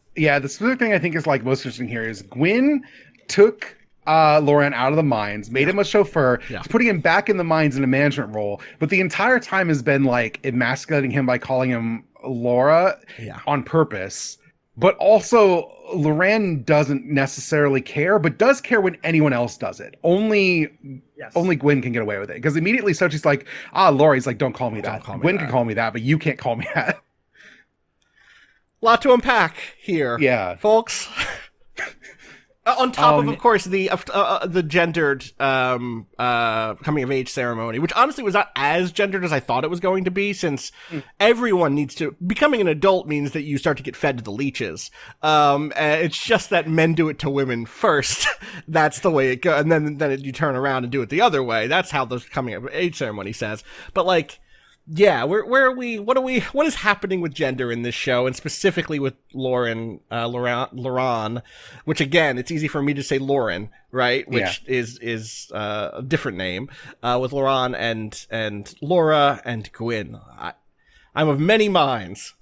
specific thing I think is like most interesting here is Gwyn took Loren out of the mines, made him a chauffeur, putting him back in the mines in a management role, but the entire time has been like emasculating him by calling him Laura on purpose, but also Loran doesn't necessarily care, but does care when anyone else does it. Only Gwen can get away with it, because immediately Sochi's like, Laura's like, don't call me that. Gwen can call me that, but you can't call me that. Lot to unpack here, folks. On top of course, the gendered coming of age ceremony, which honestly was not as gendered as I thought it was going to be, since everyone needs to. Becoming an adult means that you start to get fed to the leeches. It's just that men do it to women first. That's the way it goes, and then you turn around and do it the other way. That's how the coming of age ceremony says. But like, yeah, where are we? What is happening with gender in this show, and specifically with Lauren, which again, it's easy for me to say Lauren, right? Which is a different name, with Lauren and Laura and Gwyn. I'm of many minds.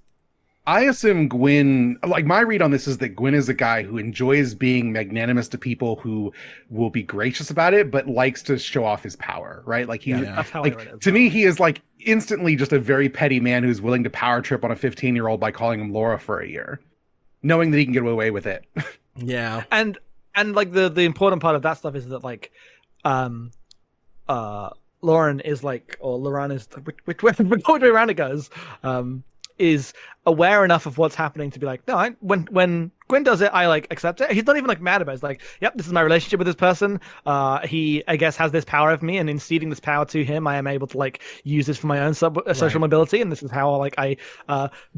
I assume Gwyn, like my read on this is that Gwyn is a guy who enjoys being magnanimous to people who will be gracious about it, but likes to show off his power, right? Like to me, he is like instantly just a very petty man who's willing to power trip on a 15-year-old by calling him Laura for a year, knowing that he can get away with it. Yeah. And like the important part of that stuff is that like, Lauren is like, or Lauren is, which way around it goes, is aware enough of what's happening to be like, no, when Gwyn does it, I like accept it. He's not even like mad about it. It's like, yep, this is my relationship with this person. He, I guess, has this power of me, and in ceding this power to him, I am able to like use this for my own social mobility, and this is how like I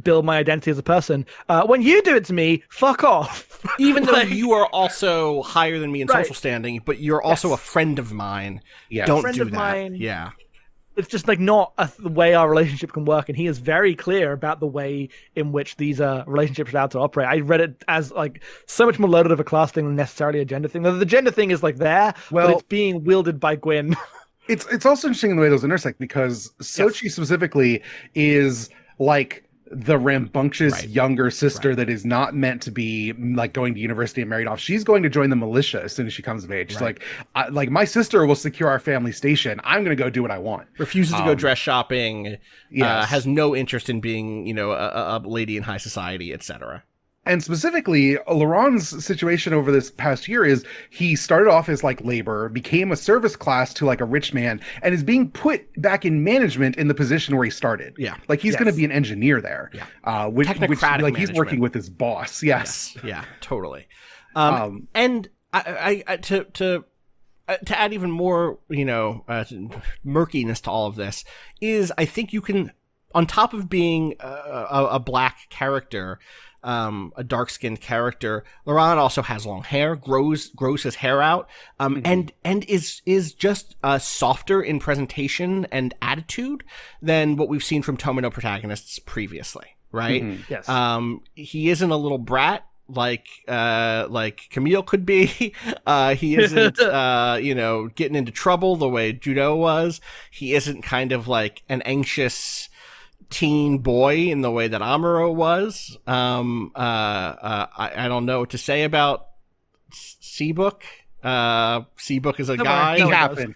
build my identity as a person. When you do it to me, fuck off. Even though you are also higher than me in social standing, but you're also a friend of mine. Yeah, don't do that. Mine. Yeah. It's just like not the way our relationship can work, and he is very clear about the way in which these relationships are allowed to operate. I read it as like so much more loaded of a class thing than necessarily a gender thing. The gender thing is like there, but it's being wielded by Gwyn. It's also interesting in the way those intersect, because Sochi specifically is like the rambunctious younger sister that is not meant to be like going to university and married off. She's going to join the militia as soon as she comes of age. She's like my sister will secure our family station. I'm going to go do what I want. Refuses to go dress shopping. Has no interest in being, a lady in high society, etc. And specifically, Laurent's situation over this past year is he started off as like labor, became a service class to like a rich man, and is being put back in management in the position where he started. Yeah. Like he's going to be an engineer there. Yeah. Which like he's working with his boss. Yes. Yeah, totally. And I to add even more, murkiness to all of this is I think you can, on top of being a black character, a dark-skinned character, Laurent also has long hair, grows his hair out, and is just softer in presentation and attitude than what we've seen from Tomino protagonists previously, right? Mm-hmm. Yes. He isn't a little brat like Camille could be. He isn't getting into trouble the way Judo was. He isn't kind of like an anxious teen boy in the way that Amuro was. I don't know what to say about Seabook. Seabook is a guy.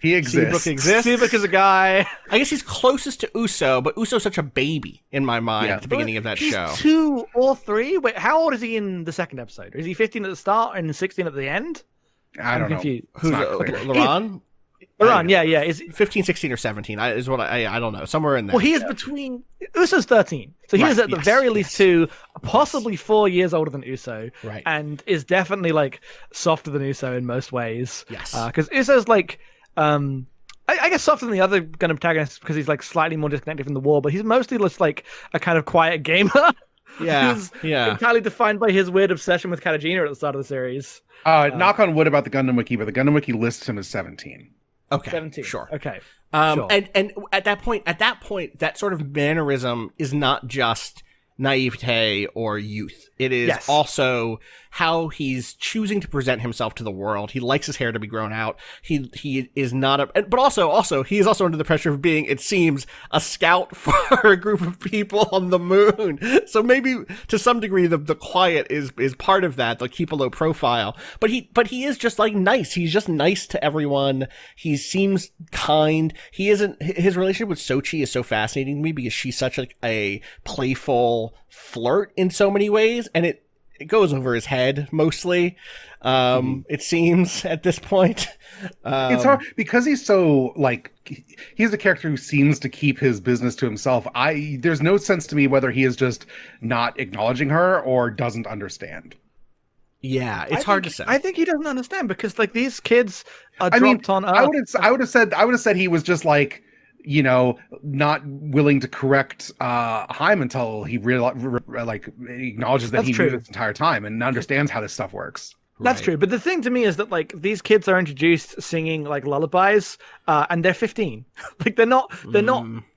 He exists. Seabook exists. Seabook is a guy. I guess he's closest to Uso, but Uso's such a baby in my mind at the beginning of that show. 2 or 3? Wait, how old is he in the second episode? Is he 15 at the start and 16 at the end? I don't know. Who's Laurent? Laurent, yeah. Is 15, 16, or 17 is what I don't know. Somewhere in there. Well, he is between... Uso's 13. So he is at the very least 2, possibly 4 years older than Uso. Right. And is definitely, like, softer than Uso in most ways. Yes. Because Uso's, like... I guess softer than the other Gundam protagonists because he's, like, slightly more disconnected from the war, but he's mostly just, like, a kind of quiet gamer. Who's entirely defined by his weird obsession with Katajina at the start of the series. Knock on wood about the Gundam Wiki, but the Gundam Wiki lists him as 17. Okay. 17. Sure. Okay. Sure. And at that point, that sort of mannerism is not just naivete or youth. It is also how he's choosing to present himself to the world. He likes his hair to be grown out. He is not but also he is also under the pressure of being, it seems, a scout for a group of people on the moon. So maybe to some degree the quiet is part of that. They'll keep a low profile, but he is just like nice. He's just nice to everyone. He seems kind. His relationship with Sochi is so fascinating to me because she's such like a playful flirt in so many ways, and it goes over his head mostly. It seems at this point. It's hard because he's so like, he's a character who seems to keep his business to himself. There's no sense to me whether he is just not acknowledging her or doesn't understand. Yeah, it's hard to say. I think he doesn't understand because like these kids are I mean, dropped on Earth. I would have said he was just like, you know, not willing to correct Haim until he acknowledges that he knew this entire time and understands how this stuff works. That's true. But the thing to me is that like these kids are introduced singing like lullabies, and they're 15. Like they're not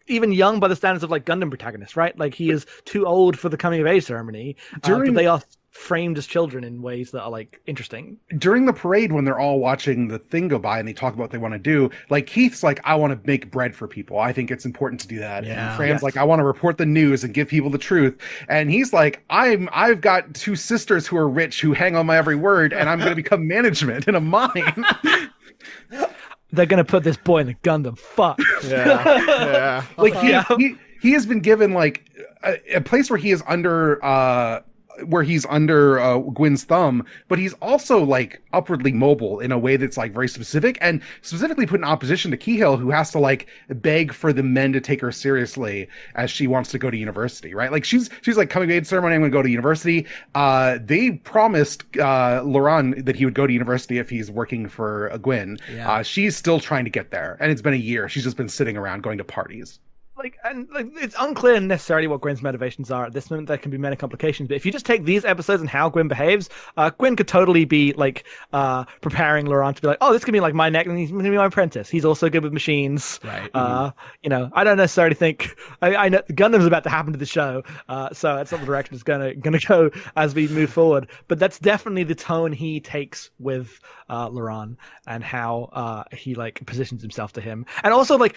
even young by the standards of like Gundam protagonists, right? Like he is too old for the coming of age ceremony. But they are framed as children in ways that are like interesting. During the parade, when they're all watching the thing go by and they talk about what they want to do, like Keith's like, I want to make bread for people. I think it's important to do that. Yeah. And Fran's like, I want to report the news and give people the truth. And he's like, I've got 2 sisters who are rich who hang on my every word, and I'm going to become management in a mine. They're going to put this boy in the Gundam. Fuck. Yeah. Like he has been given like a place where he is under Gwyn's thumb, but he's also like upwardly mobile in a way that's like very specific, and specifically put in opposition to Kihil, who has to like beg for the men to take her seriously as she wants to go to university, right? Like she's like, coming of age ceremony, I'm gonna go to university. They promised Laurent that he would go to university if he's working for Gwyn. Yeah. She's still trying to get there, and it's been a year. She's just been sitting around going to parties. Like it's unclear necessarily what Gwyn's motivations are at this moment. There can be many complications, but if you just take these episodes and how Gwyn behaves, Gwyn could totally be like preparing Laurent to be like, oh, this could be like my neck, and he's gonna be my apprentice. He's also good with machines. Right. You know, I don't necessarily think I know Gundam's about to happen to the show, so that's not the direction it's gonna go as we move forward. But that's definitely the tone he takes with Laurent and how he like positions himself to him, and also like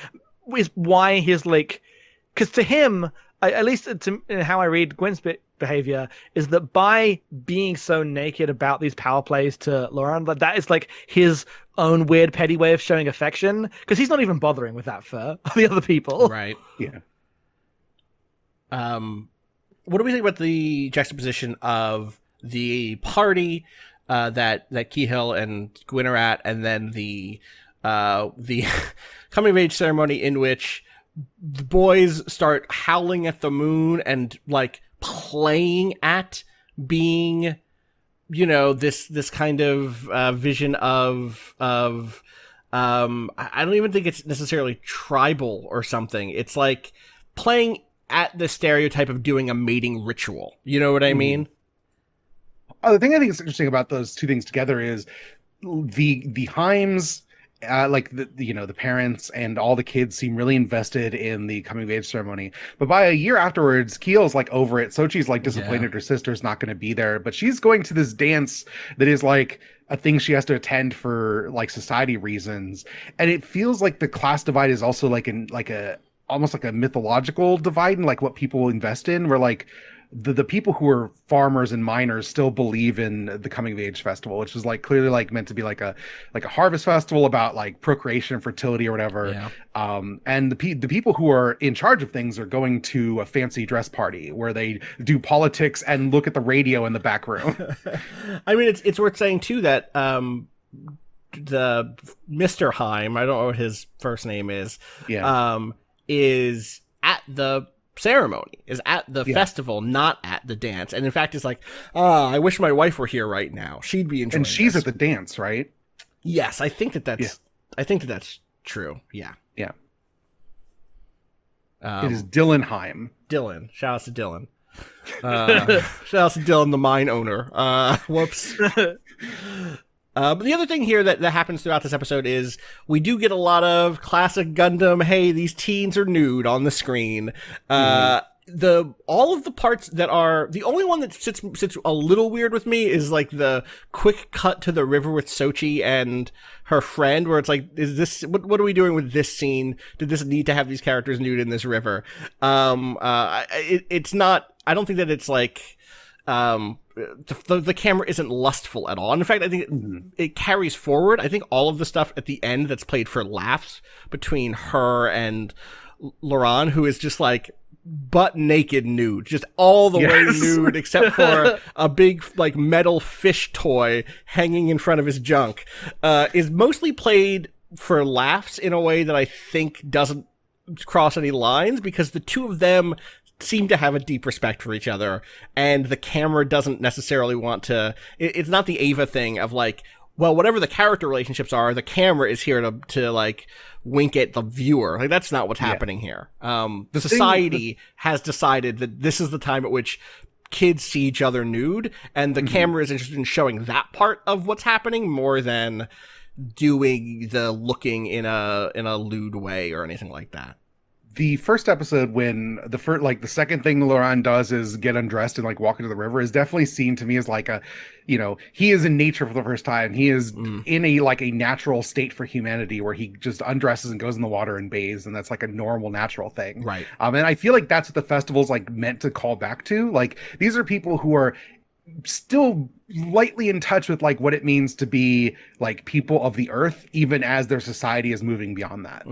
is why he's like, because to him, at least in how I read Gwyn's behavior, is that by being so naked about these power plays to Laurent, that is like his own weird petty way of showing affection, because he's not even bothering with that for the other people. Right. Yeah. What do we think about the juxtaposition of the party that Kihil and Gwyn are at, and then the coming of age ceremony in which the boys start howling at the moon and like playing at being, you know, this kind of vision of I don't even think it's necessarily tribal or something. It's like playing at the stereotype of doing a mating ritual. You know what I mean? The thing I think is interesting about those two things together is the Heims, like the parents and all the kids seem really invested in the coming of age ceremony. But by a year afterwards, Keel's like over it. Sochi's like disappointed her sister's not going to be there, but she's going to this dance that is like a thing she has to attend for like society reasons. And it feels like the class divide is also like almost like a mythological divide in like what people invest in, where like the people who are farmers and miners still believe in the coming of age festival, which is like clearly like meant to be like a harvest festival about like procreation and fertility or whatever. Yeah. And the people who are in charge of things are going to a fancy dress party where they do politics and look at the radio in the back room. I mean, it's worth saying too that the Mr. Heim, I don't know what his first name is, is at the ceremony, is at the festival, not at the dance, and in fact is like, I wish my wife were here right now, she'd be enjoying and she's this. At the dance, right? Yes, I think that's true. Yeah. It is Dylan Heim. Dylan, shout out to Dylan. Shout out to Dylan, the mine owner. Whoops. But the other thing here that happens throughout this episode is we do get a lot of classic Gundam, hey, these teens are nude on the screen. all of the parts that are the only one that sits a little weird with me is like the quick cut to the river with Sochi and her friend, where it's like, is this what are we doing with this scene? Did this need to have these characters nude in this river? It's not. I don't think that it's like the camera isn't lustful at all. And in fact, I think it carries forward. I think all of the stuff at the end that's played for laughs between her and Laurent, who is just like butt naked nude, just all the way nude, except for a big like metal fish toy hanging in front of his junk, is mostly played for laughs in a way that I think doesn't cross any lines, because the two of them seem to have a deep respect for each other, and the camera doesn't necessarily want to. It's not the Ava thing of like, well, whatever the character relationships are, the camera is here to like wink at the viewer. Like, that's not what's happening here. The society has decided that this is the time at which kids see each other nude, and the camera is interested in showing that part of what's happening more than doing the looking in a lewd way or anything like that. The first episode, when the second thing Laurent does is get undressed and like walk into the river, is definitely seen to me as like a, he is in nature for the first time. He is in a natural state for humanity, where he just undresses and goes in the water and bathes, and that's like a normal, natural thing. Right. And I feel like that's what the festival's like meant to call back to. Like, these are people who are still lightly in touch with like what it means to be like people of the earth, even as their society is moving beyond that.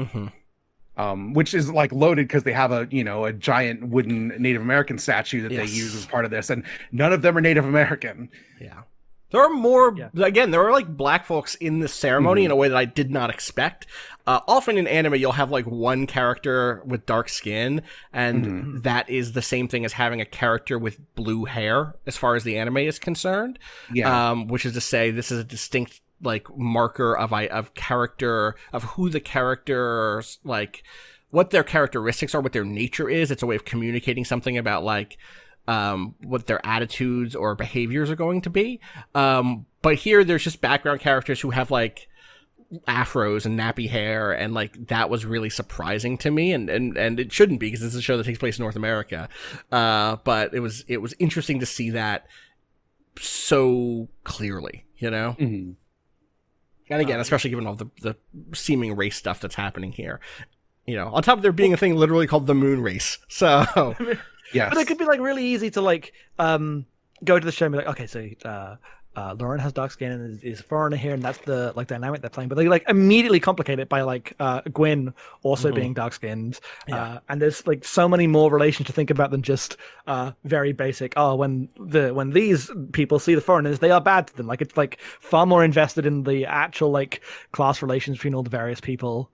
Which is like loaded, because they have a giant wooden Native American statue that they use as part of this, and none of them are Native American. There are more, again, there are like black folks in this ceremony in a way that I did not expect. Often in anime, you'll have like one character with dark skin, and that is the same thing as having a character with blue hair, as far as the anime is concerned. Which is to say, this is a distinct like marker of character, of who the characters, like what their characteristics are, what their nature is. It's a way of communicating something about like what their attitudes or behaviors are going to be. But here there's just background characters who have like afros and nappy hair, and like that was really surprising to me, and it shouldn't be, because this is a show that takes place in North America. But it was interesting to see that so clearly, And again, especially given all the seeming race stuff that's happening here, on top of there being a thing literally called the moon race. So, but it could be like really easy to like go to the show and be like, okay, so Lauren has dark skin and is a foreigner here, and that's the like dynamic they're playing. But they like immediately complicate it by like Gwyn also being dark skinned, and there's like so many more relations to think about than just very basic. Oh, when these people see the foreigners, they are bad to them. Like, it's like far more invested in the actual like class relations between all the various people.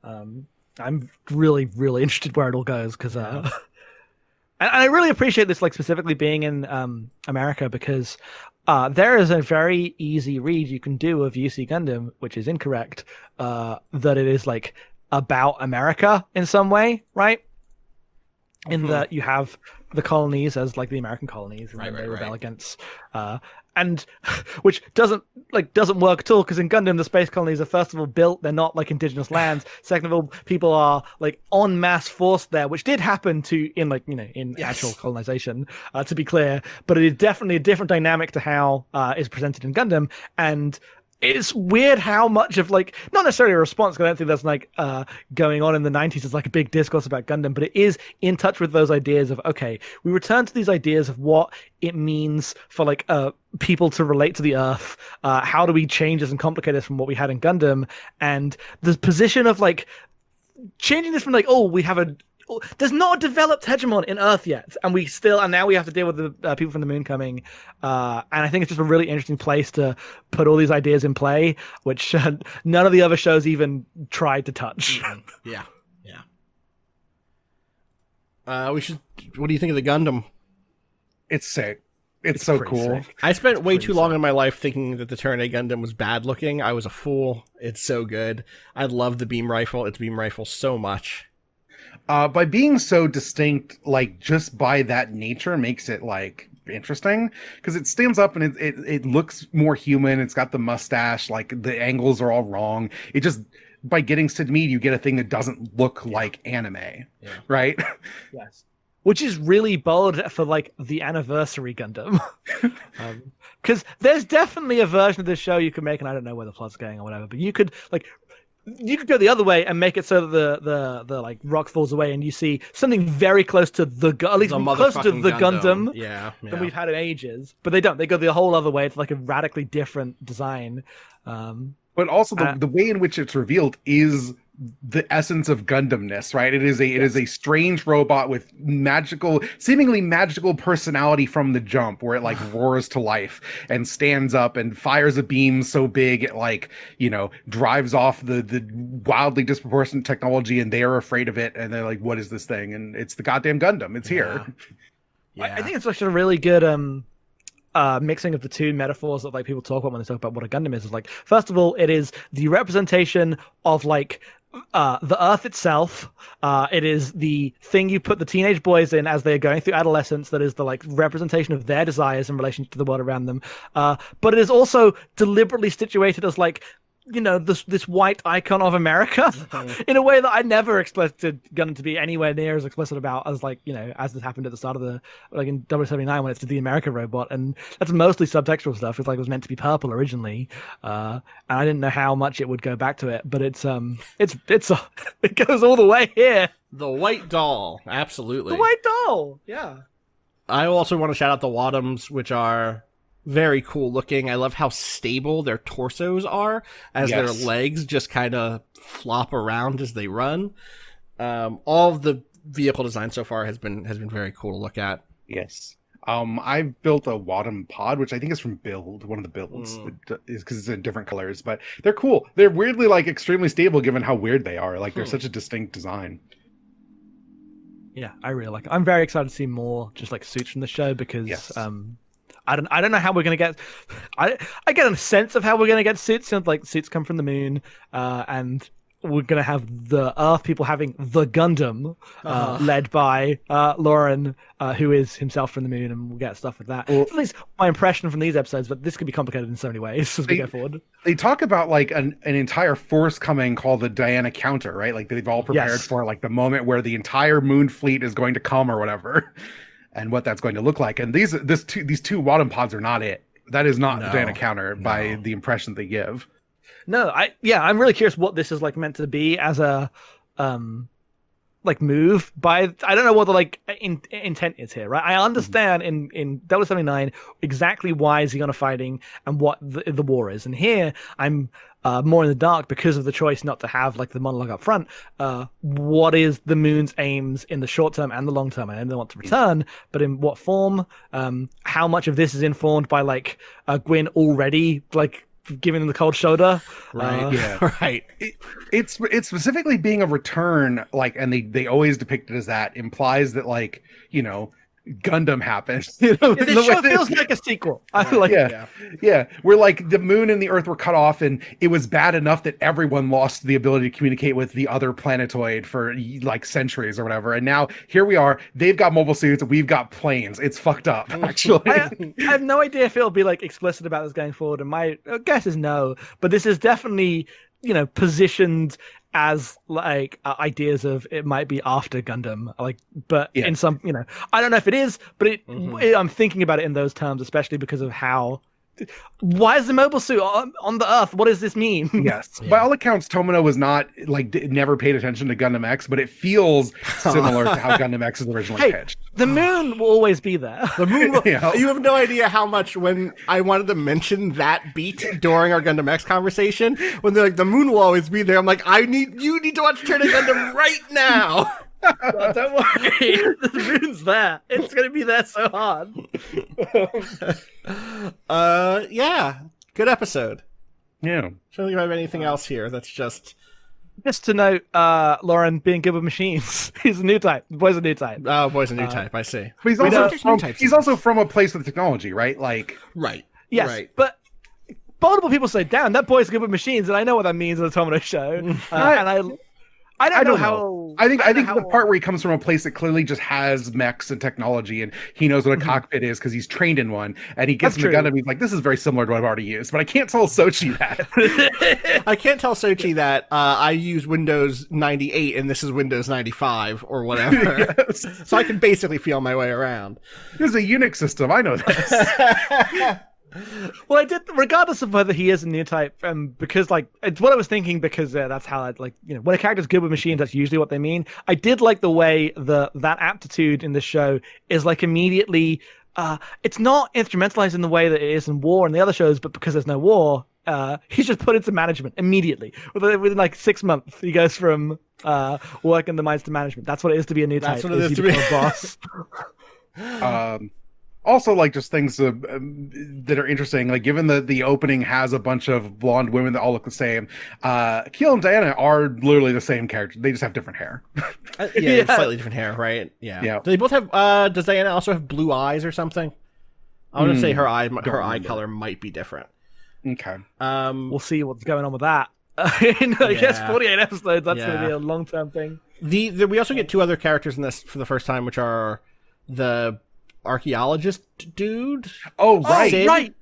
I'm really, really interested where it all goes, because and I really appreciate this, like specifically being in America, because there is a very easy read you can do of UC Gundam, which is incorrect, that it is like about America in some way, right? In that you have the colonies as like the American colonies, and then they rebel against, and which doesn't work at all, because in Gundam the space colonies are first of all built, they're not like indigenous lands. Second of all, people are like en masse forced there, which did happen in actual colonization, to be clear, but it is definitely a different dynamic to how is presented in Gundam. And it's weird how much of like, not necessarily a response, because I don't think that's like going on in the 90s as like a big discourse about Gundam, but it is in touch with those ideas of, okay, we return to these ideas of what it means for like people to relate to the Earth. How do we change this and complicate this from what we had in Gundam? And the position of like changing this from like, oh, we have there's not a developed hegemon in Earth yet, and now we have to deal with the people from the moon coming, and I think it's just a really interesting place to put all these ideas in play, which none of the other shows even tried to touch. What do you think of the Gundam? It's sick. It's so cool. Sick. I spent way too long in my life thinking that the Turn A Gundam was bad looking. I was a fool. It's so good. I love the beam rifle. It's beam rifle so much. By being so distinct, like just by that nature makes it like interesting, because it stands up and it looks more human. It's got the mustache, like the angles are all wrong. It just, by getting Sid Mead, you get a thing that doesn't look like anime, right? Yes. which is really bold for like the anniversary Gundam. Because there's definitely a version of this show you could make, and I don't know where the plot's going or whatever, but you could go the other way and make it so that the like rock falls away, and you see something very close to at least closer to the Gundam than we've had in ages. But they don't. They go the whole other way. It's like a radically different design. But also the way in which it's revealed is the essence of Gundamness, right? It is a strange robot with seemingly magical personality from the jump, where it like roars to life and stands up and fires a beam so big it like, drives off the wildly disproportionate technology, and they are afraid of it, and they're like, what is this thing? And it's the goddamn Gundam. It's here. Yeah. I think it's actually a really good mixing of the two metaphors that like people talk about when they talk about what a Gundam is like, first of all, it is the representation of like the Earth itself. It is the thing you put the teenage boys in as they're going through adolescence. That is the like representation of their desires in relation to the world around them. But it is also deliberately situated as like, this white icon of America in a way that I never expected Gundam to be anywhere near as explicit about as like, as this happened at the start of the, like in 79 when it's the America robot. And that's mostly subtextual stuff. It's like it was meant to be purple originally. And I didn't know how much it would go back to it, but it goes all the way here. The white doll. Absolutely. The white doll. Yeah. I also want to shout out the Wadams, which are very cool looking. I love how stable their torsos are as their legs just kind of flop around as they run. All of the vehicle design so far has been very cool to look at. Yes. I've built a Wadam pod, which I think is from Build, one of the builds, is because it's in different colors, but they're cool. They're weirdly like extremely stable given how weird they are. Like they're such a distinct design. Yeah, I really like it. I'm very excited to see more just like suits from the show because I don't know how we're gonna get. I get a sense of how we're gonna get suits. Like suits come from the moon, and we're gonna have the Earth people having the Gundam, led by Lauren, who is himself from the moon, and we'll get stuff with that. Well, at least my impression from these episodes, but this could be complicated in so many ways as we go forward. They talk about like an entire force coming called the Diana Counter, right? Like they've all prepared for like the moment where the entire moon fleet is going to come or whatever. And what that's going to look like. And these two Wadam pods are not it. That is not the Diana Counter by the impression they give. No, I'm really curious what this is like meant to be as a like move by. I don't know what the like intent is here, right? I understand in 79 exactly why Xeon are fighting and what the war is, and here I'm more in the dark because of the choice not to have like the monologue up front. What is the moon's aims in the short term and the long term? I know they want to return, but in what form? How much of this is informed by like Gwyn already like giving them the cold shoulder? Right. Right. It's specifically being a return, like, and they always depict it as that implies that like, Gundam happens. This show feels like a sequel. Where like the moon and the Earth were cut off, and it was bad enough that everyone lost the ability to communicate with the other planetoid for like centuries or whatever. And now here we are. They've got mobile suits. We've got planes. It's fucked up. Actually, I have no idea if it'll be like explicit about this going forward. And my guess is no. But this is definitely positioned as like ideas of it might be after Gundam, like, but in some, I don't know if it is, but I'm thinking about it in those terms, especially because of how. Why is the mobile suit on the Earth? What does this mean? Yes. By all accounts, Tomino was not like never paid attention to Gundam X, but it feels similar to how Gundam X is originally pitched. The moon will always be there. The moon will, you have no idea how much when I wanted to mention that beat during our Gundam X conversation, when they're like, the moon will always be there. I'm like, you need to watch Turning Gundam right now. No, don't worry. The moon's there. It's going to be there so hard. Yeah. Good episode. Yeah. Trying to think of anything else here that's just to note, Lauren being good with machines. He's a new type. The boy's a new type. Oh, boy's a new type. I see. But he's also from a place with technology, right? Like, right. Yes, right. But multiple people say, "Damn, that boy's good with machines," and I know what that means in the Tomino show. And I don't know how I think don't know the how- part where he comes from a place that clearly just has mechs and technology, and he knows what a cockpit is because he's trained in one, and he gets That's in the true. Gundam. He's like, "This is very similar to what I've already used," but I can't tell Sochi that. I can't tell Sochi that I use Windows 98 and this is Windows 95 or whatever. Yes. So I can basically feel my way around. This is a Unix system. I know this. Well, I did, regardless of whether he is a new type, because like it's what I was thinking. Because that's how I like, when a character's good with machines, that's usually what they mean. I did like the way that aptitude in this show is like immediately. It's not instrumentalized in the way that it is in War and the other shows, but because there's no war, he's just put into management immediately. Within like 6 months, he goes from work in the mines to management. That's what it is to be a new type. That's what it is you to be become a boss. Also, like, just things that are interesting. Like, given the opening has a bunch of blonde women that all look the same, Keel and Diana are literally the same character. They just have different hair. Yeah, slightly different hair, right? Yeah. Do they both have? Does Diana also have blue eyes or something? I want to say her eye color might be different. Okay. We'll see what's going on with that. I guess 48 episodes. That's going to be a long-term thing. We also get two other characters in this for the first time, which are the archaeologist dude. Oh, right, Sid. Right.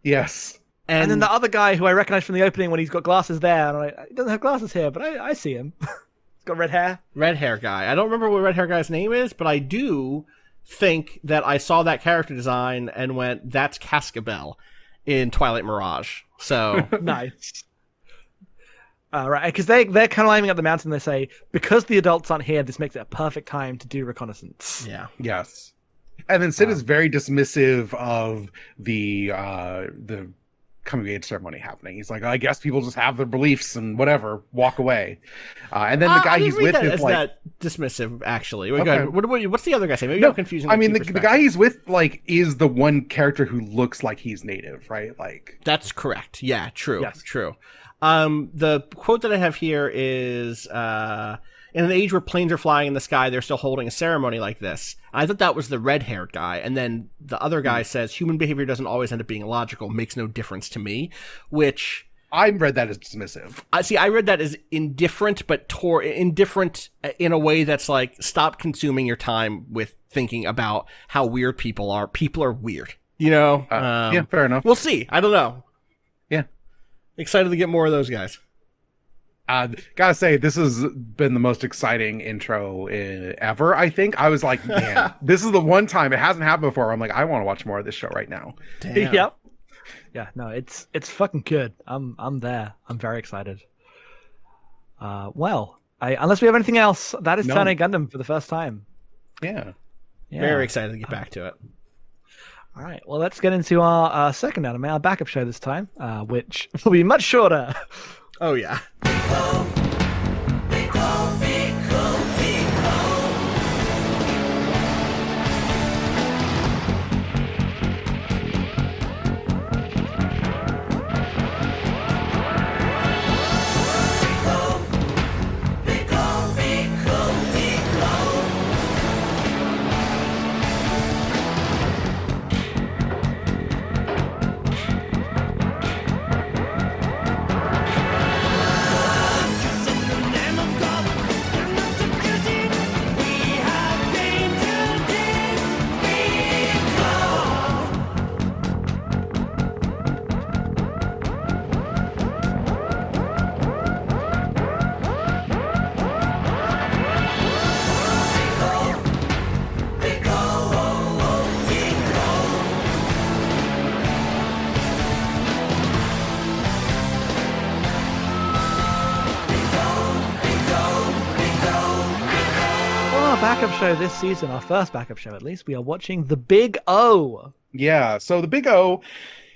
Yes. And then the other guy who I recognize from the opening when he's got glasses there, and he doesn't have glasses here, but I see him. He's got red hair. Red hair guy. I don't remember what red hair guy's name is, but I do think that I saw that character design and went, "That's Cascabel in Twilight Mirage." So Nice. Right, because they're climbing up the mountain. They say, because the adults aren't here, this makes it a perfect time to do reconnaissance. yeah. Yes. And then Sid is very dismissive of the coming of age ceremony happening. He's like, I guess people just have their beliefs and whatever, walk away. And then the guy he's with is like, that dismissive. Actually, Wait, Okay. go ahead. What's the other guy say? Maybe no, I'm confusing. I mean, two the guy he's with like is the one character who looks like he's native, right? Like, That's correct. Yeah, true. Yes. True. The quote that I have here is, in an age where planes are flying in the sky, they're still holding a ceremony like this. I thought that was the red-haired guy. And then the other guy says, human behavior doesn't always end up being logical, makes no difference to me, which... I read that as dismissive. I read that as indifferent, but indifferent in a way that's like, stop consuming your time with thinking about how weird people are. People are weird, Yeah, fair enough. We'll see. I don't know. Yeah. Excited to get more of those guys. Gotta say, this has been the most exciting intro ever, I think. I was like, man, this is the one time it hasn't happened before. I'm like, I want to watch more of this show right now. Damn. Yep. Yeah, no, it's fucking good. I'm there. I'm very excited. Unless we have anything else, that is No. Turn A Gundam for the first time. Yeah. Yeah. Very excited to get back to it. All right, well, let's get into our second anime, our backup show this time, which will be much shorter. Oh, yeah. Backup show this season, our first backup show at least, we are watching The Big O. Yeah. So The Big O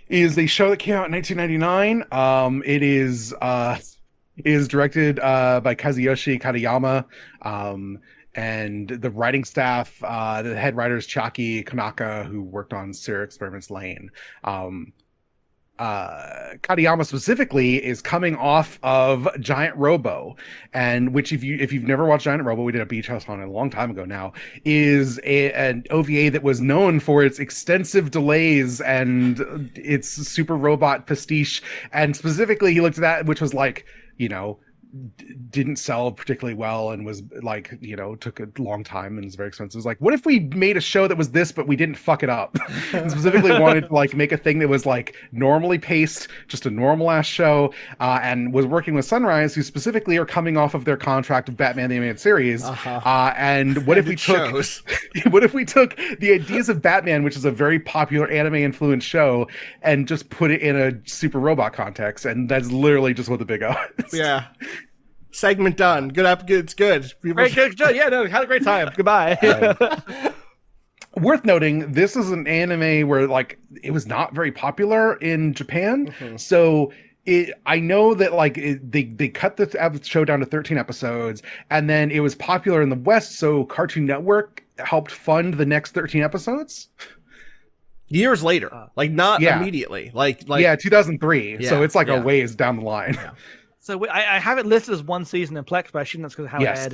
is a show that came out in 1999. It is directed by Kazuyoshi Katayama. And the writing staff, the head writer is Chiaki Konaka, who worked on Serial Experiments Lane. Katayama specifically is coming off of Giant Robo, and which if you've never watched Giant Robo, we did a beach house on it a long time ago now, is an OVA that was known for its extensive delays and its super robot pastiche. And specifically he looked at that, which was like, didn't sell particularly well and was like, took a long time and was very expensive. It was like, what if we made a show that was this, but we didn't fuck it up? And specifically wanted to like make a thing that was like normally paced, just a normal ass show, and was working with Sunrise, who specifically are coming off of their contract of Batman the Animated Series. And what if we took what if we took the ideas of Batman, which is a very popular anime influenced show, and just put it in a super robot context? And that's literally just what the Big O is. Yeah. Segment done. Good up. Good. It's good. Great. Yeah, no, had a great time. Goodbye. Worth noting, this is an anime where like it was not very popular in Japan. So I know that like they cut the show down to 13 episodes, and then it was popular in the West. So Cartoon Network helped fund the next 13 episodes. Years later, like not immediately, like 2003. Yeah, so it's like a ways down the line. Yeah. So I have it listed as one season in Plex, but I assume that's because of how it aired.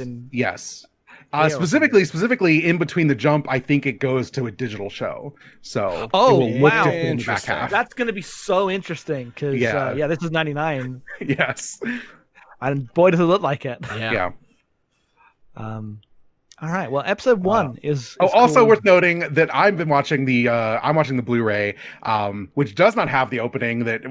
And specifically in between the jump, I think it goes to a digital show. So it will look different in the back half. That's going to be so interesting because this is 99. Yes, and boy does it look like it. Yeah. All right. Well, episode 1 is also called... worth noting that I've been watching the Blu-ray, which does not have the opening. That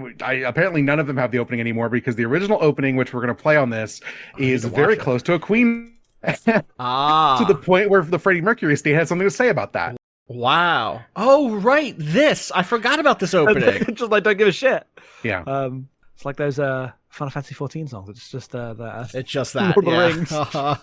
apparently none of them have the opening anymore, because the original opening, which we're going to play on this, is very close to a Queen. To the point where the Freddie Mercury estate had something to say about that. Wow. Oh, right. I forgot about this opening. Just like don't give a shit. Yeah. It's like those Final Fantasy 14 songs. It's just it's just that. Lord of the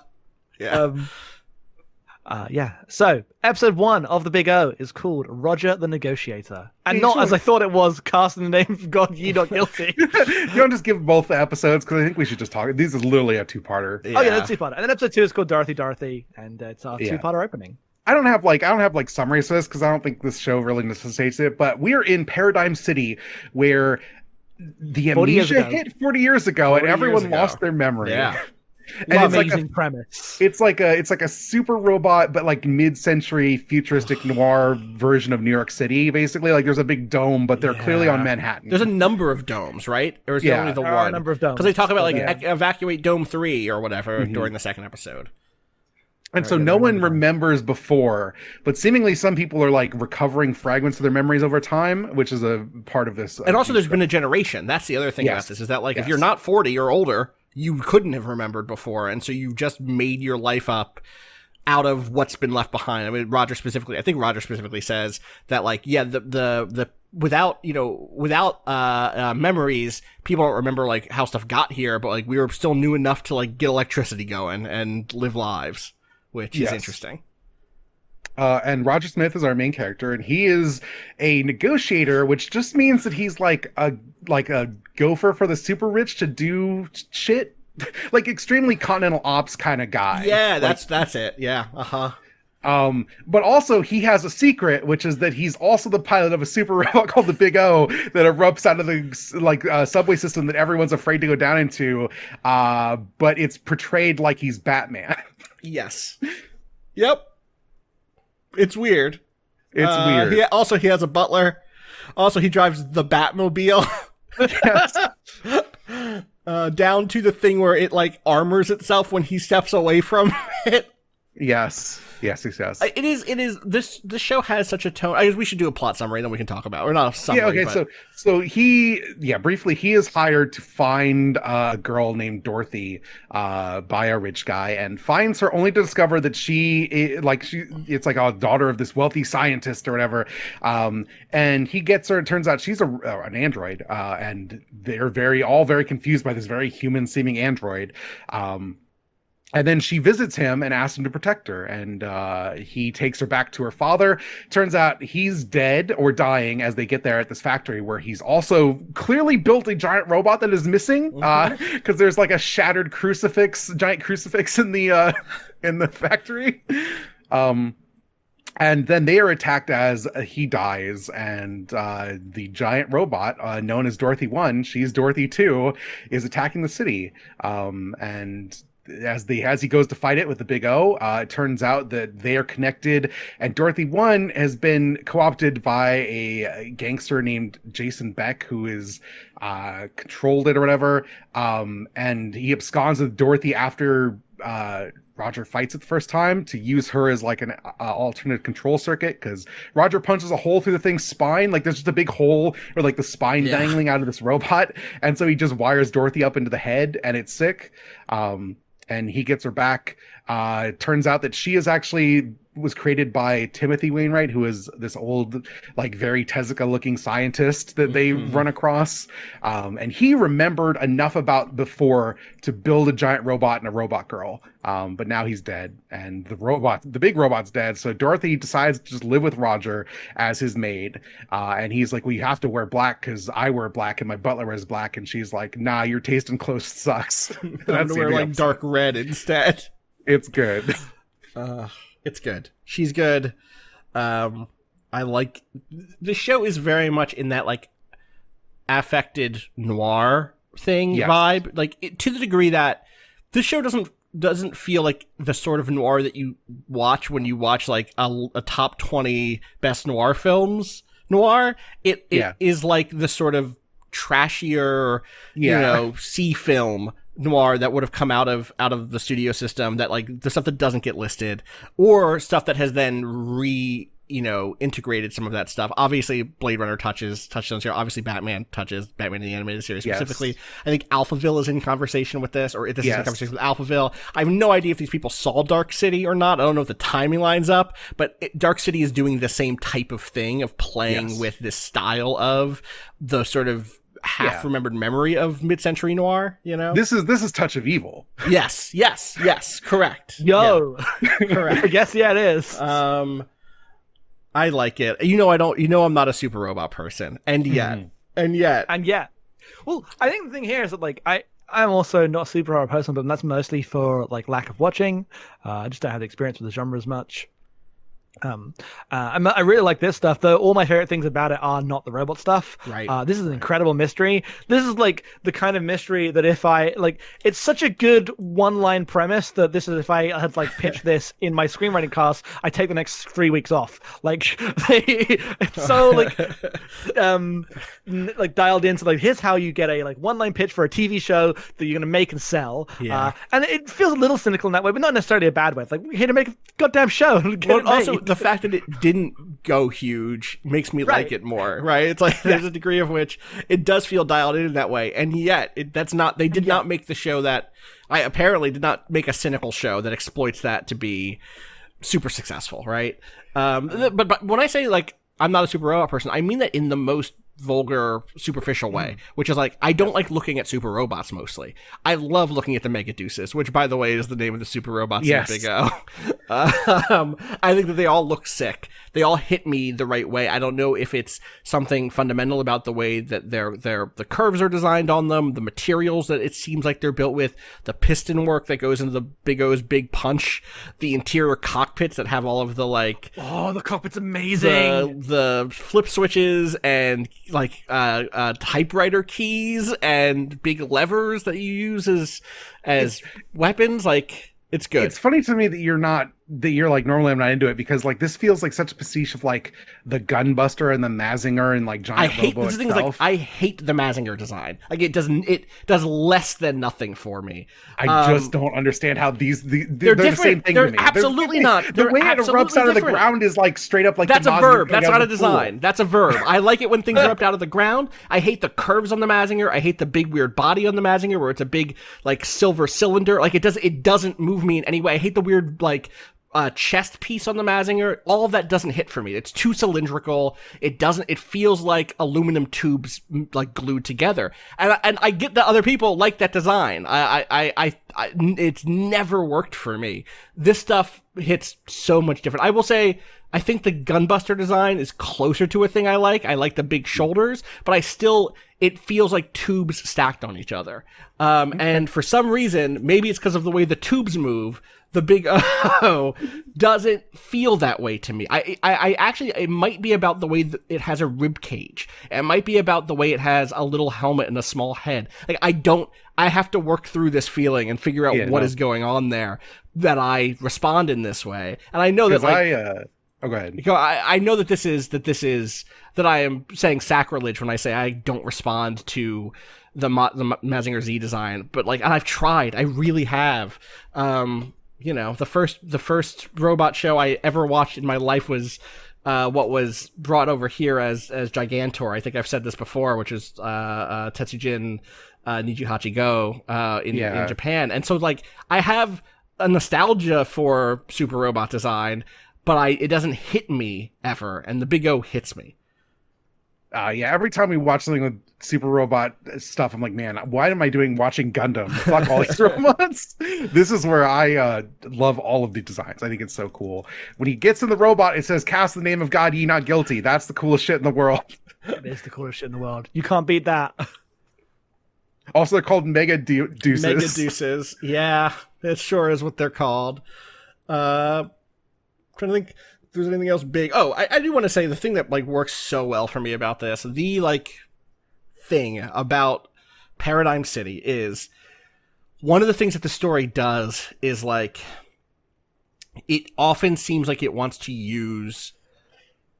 Rings. So episode 1 of the Big O is called Roger the Negotiator, and not as I thought it was, casting the name of God Ye Not Guilty. You don't just give both the episodes, because I think we should just talk. These is literally a two-parter. Oh yeah, that's two-parter. And then episode 2 is called Dorothy, and it's our two-parter opening. I don't have summaries for this, because I don't think this show really necessitates it. But we are in Paradigm City, where the amnesia hit 40 years ago, and everyone lost their memory. Yeah. And it's amazing premise. It's like a super robot, but like mid-century futuristic noir version of New York City. Basically, like there's a big dome, but they're clearly on Manhattan. There's a number of domes, right? Or is there only the one? There are a number of domes. Because they talk about like evacuate Dome 3 or whatever during the second episode. And so no one remembers before, but seemingly some people are like recovering fragments of their memories over time, which is a part of this. And also there's been a generation. That's the other thing about this, is that like if you're not 40 or older, you couldn't have remembered before, and so you just made your life up out of what's been left behind. I mean, Roger specifically says that like, the without memories, people don't remember like how stuff got here, but like we were still new enough to like get electricity going and live lives, which is interesting. And Roger Smith is our main character, and he is a negotiator, which just means that he's like a gopher for the super rich to do shit, like extremely continental ops kind of guy. Yeah, that's it. Yeah. But also he has a secret, which is that he's also the pilot of a super robot called the Big O that erupts out of the subway system that everyone's afraid to go down into. But it's portrayed like he's Batman. Yes. Yep. It's weird. It's weird. He has a butler. Also, he drives the Batmobile. Down to the thing where it like armors itself when he steps away from it. Yes. It is. This show has such a tone. I guess we should do a plot summary, then we can talk about it. Or not a summary. Yeah. Okay. So briefly, he is hired to find a girl named Dorothy, by a rich guy, and finds her only to discover that it's like a daughter of this wealthy scientist or whatever. And he gets her. It turns out she's an android, and they're all very confused by this very human-seeming android. And then she visits him and asks him to protect her. And he takes her back to her father. Turns out he's dead or dying as they get there at this factory, where he's also clearly built a giant robot that is missing. Because there's like a shattered giant crucifix in the factory. And then they are attacked as he dies, and the giant robot, known as Dorothy 1, she's Dorothy 2, is attacking the city. And as he goes to fight it with the Big O, it turns out that they are connected, and Dorothy 1 has been co-opted by a gangster named Jason Beck, who is controlled it or whatever, and he absconds with Dorothy after Roger fights it the first time to use her as like an alternate control circuit, because Roger punches a hole through the thing's spine. Like there's just a big hole or like the spine dangling out of this robot, and so he just wires Dorothy up into the head, and it's sick. And he gets her back. It turns out that she was created by Timothy Wainwright, who is this old, like very Tezuka looking scientist that they run across. And he remembered enough about before to build a giant robot and a robot girl. But now he's dead, and the big robot's dead. So Dorothy decides to just live with Roger as his maid. And he's like, well, you have to wear black because I wear black and my butler wears black. And she's like, nah, your taste in clothes sucks. I have to wear like dark red instead. It's good. It's good. She's good. I like the show is very much in that like affected noir thing vibe, like to the degree that this show doesn't feel like the sort of noir that you watch when you watch like a top 20 best noir films noir. It is like the sort of trashier, C film noir that would have come out of the studio system, that like the stuff that doesn't get listed, or stuff that has then integrated some of that stuff. Obviously Blade Runner touches on here. Obviously Batman in the animated series specifically. I think Alphaville is in conversation with this, or this is in conversation with Alphaville. I have no idea if these people saw Dark City or not. I don't know if the timing lines up, but Dark City is doing the same type of thing of playing with this style of the sort of half-remembered memory of mid-century noir, This is Touch of Evil. Yes, correct. Yo, correct. I guess it is. I like it. I'm not a super robot person, and yet. Well, I think the thing here is that like I'm also not a super robot person, but that's mostly for like lack of watching. I just don't have the experience with the genre as much. I really like this stuff, though. All my favorite things about it are not the robot stuff. Right. This is an incredible mystery. This is like the kind of mystery that if I like, it's such a good one-line premise that this is if I had like pitched this in my screenwriting class, I take the next 3 weeks off. Like, it's so like, like dialed into like here's how you get a like one-line pitch for a TV show that you're gonna make and sell. And it feels a little cynical in that way, but not necessarily a bad way. It's like we're here to make a goddamn show. Also, the fact that it didn't go huge makes me like it more, right? It's like there's a degree of which it does feel dialed in that way, and yet they did not make the show that I apparently did not make a cynical show that exploits that to be super successful, right? But when I say like I'm not a super robot person, I mean that in the most vulgar, superficial way, which is like I don't like looking at super robots mostly. I love looking at the Megaduces, which by the way is the name of the super robots in Big O. I think that they all look sick. They all hit me the right way. I don't know if it's something fundamental about the way that the curves are designed on them, the materials that it seems like they're built with, the piston work that goes into the Big O's big punch, the interior cockpits that have all of the like the cockpit's amazing, the flip switches and like typewriter keys and big levers that you use as weapons. Like it's good. It's funny to me that you're like normally I'm not into it, because like this feels like such a pastiche of like the Gunbuster and the Mazinger and like Giant Robo itself. I hate the Mazinger design. Like it does less than nothing for me. I just don't understand how they're different. The same thing They're to me. absolutely not. The way it erupts out of the ground is like straight up like that's the a verb. That's not a pool. design. That's a verb. I like it when things erupt out of the ground. I hate the curves on the Mazinger. I hate the big weird body on the Mazinger where it's a big like silver cylinder. Like it doesn't move me in any way. I hate the weird like chest piece on the Mazinger. All of that doesn't hit for me. It's too cylindrical. It feels like aluminum tubes like glued together. And I get that other people like that design. It's never worked for me. This stuff hits so much different. I will say, I think the Gunbuster design is closer to a thing I like. I like the big shoulders, but it feels like tubes stacked on each other. And for some reason, maybe it's because of the way the tubes move, the big O doesn't feel that way to me. I actually, it might be about the way that it has a rib cage. It might be about the way it has a little helmet and a small head. Like, I have to work through this feeling and figure out what is going on there that I respond in this way. And I know that, like, oh, go ahead. I know that this is that I am saying sacrilege when I say I don't respond to the Mazinger Z design, but like, and I've tried, I really have. You know, the first robot show I ever watched in my life was what was brought over here as Gigantor. I think I've said this before, which is Tetsujin Nijihachi Go in Japan. And so, like, I have a nostalgia for Super Robot design, but it doesn't hit me ever, and the Big O hits me. Every time we watch something with Super Robot stuff, I'm like, man, why am I watching Gundam? Fuck all these robots. This is where I love all of the designs. I think it's so cool. When he gets in the robot, it says, "Cast the name of God, ye not guilty." That's the coolest shit in the world. It is the coolest shit in the world. You can't beat that. Also, they're called Mega Deuces. Mega Deuces. Yeah, it sure is what they're called. Trying to think if there's anything else big. Oh, I do want to say the thing that, like, works so well for me about this, the, like, thing about Paradigm City is one of the things that the story does is, like, it often seems like it wants to use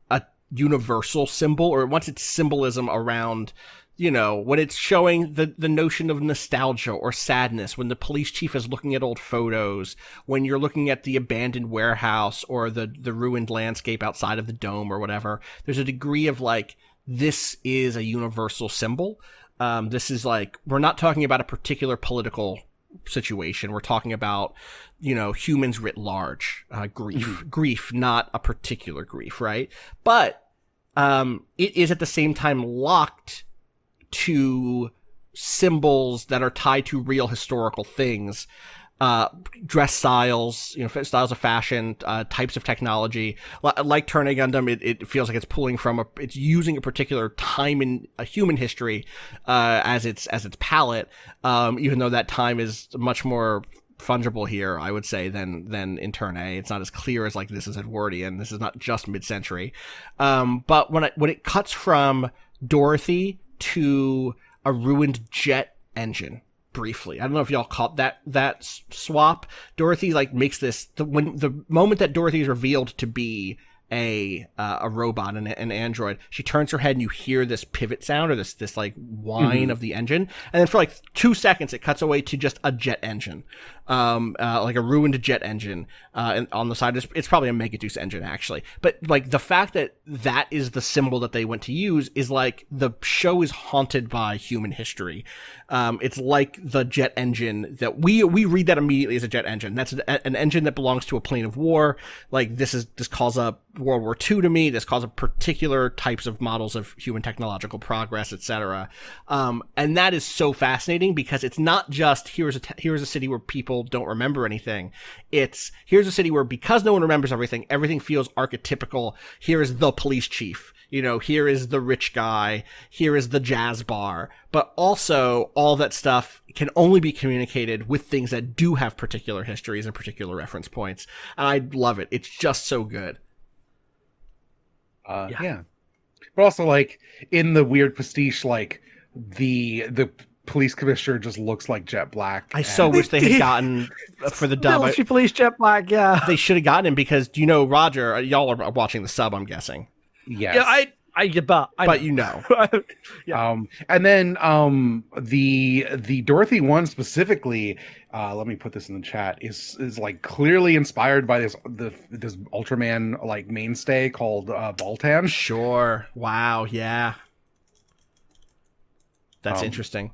a universal symbol, or it wants its symbolism around, you know, when it's showing the notion of nostalgia or sadness, when the police chief is looking at old photos, when you're looking at the abandoned warehouse or the ruined landscape outside of the dome or whatever, there's a degree of, like, this is a universal symbol. This is, like, we're not talking about a particular political situation. We're talking about, you know, humans writ large, grief, not a particular grief, right? But it is at the same time locked to symbols that are tied to real historical things, dress styles, you know, styles of fashion, types of technology. Like Turn A Gundam, it feels like it's pulling from it's using a particular time in a human history as its palette, even though that time is much more fungible here, I would say, than in Turn A. It's not as clear as, like, this is Edwardian. This is not just mid-century. But when it cuts from Dorothy to a ruined jet engine briefly, I don't know if y'all caught that swap. Dorothy, like, makes this when the moment that Dorothy is revealed to be a robot, an android, she turns her head and you hear this pivot sound, or this like whine of the engine, and then for like 2 seconds it cuts away to just a jet engine, like a ruined jet engine, and on the side it's probably a Megaduce engine actually, but like the fact that is the symbol that they went to use is like the show is haunted by human history. It's like the jet engine that we read that immediately as a jet engine. That's an engine that belongs to a plane of war. Like this calls up World War II to me. This calls up particular types of models of human technological progress, etc. And that is so fascinating because it's not just here's a city where people don't remember anything. It's here's a city where, because no one remembers everything feels archetypical. Here is the police chief. You know, here is the rich guy, here is the jazz bar, but also all that stuff can only be communicated with things that do have particular histories and particular reference points. And I love it. It's just so good. Yeah. But also, like, in the weird pastiche, like, the police commissioner just looks like Jet Black. I so wish they had gotten for the dub. Military police Jet Black, yeah. They should have gotten him because, you know, Roger, y'all are watching the sub, I'm guessing. Yes. Yeah, but you know. Yeah. And then the Dorothy one specifically, let me put this in the chat, is like clearly inspired by this Ultraman like mainstay called Baltan. Sure. Wow, yeah. That's interesting.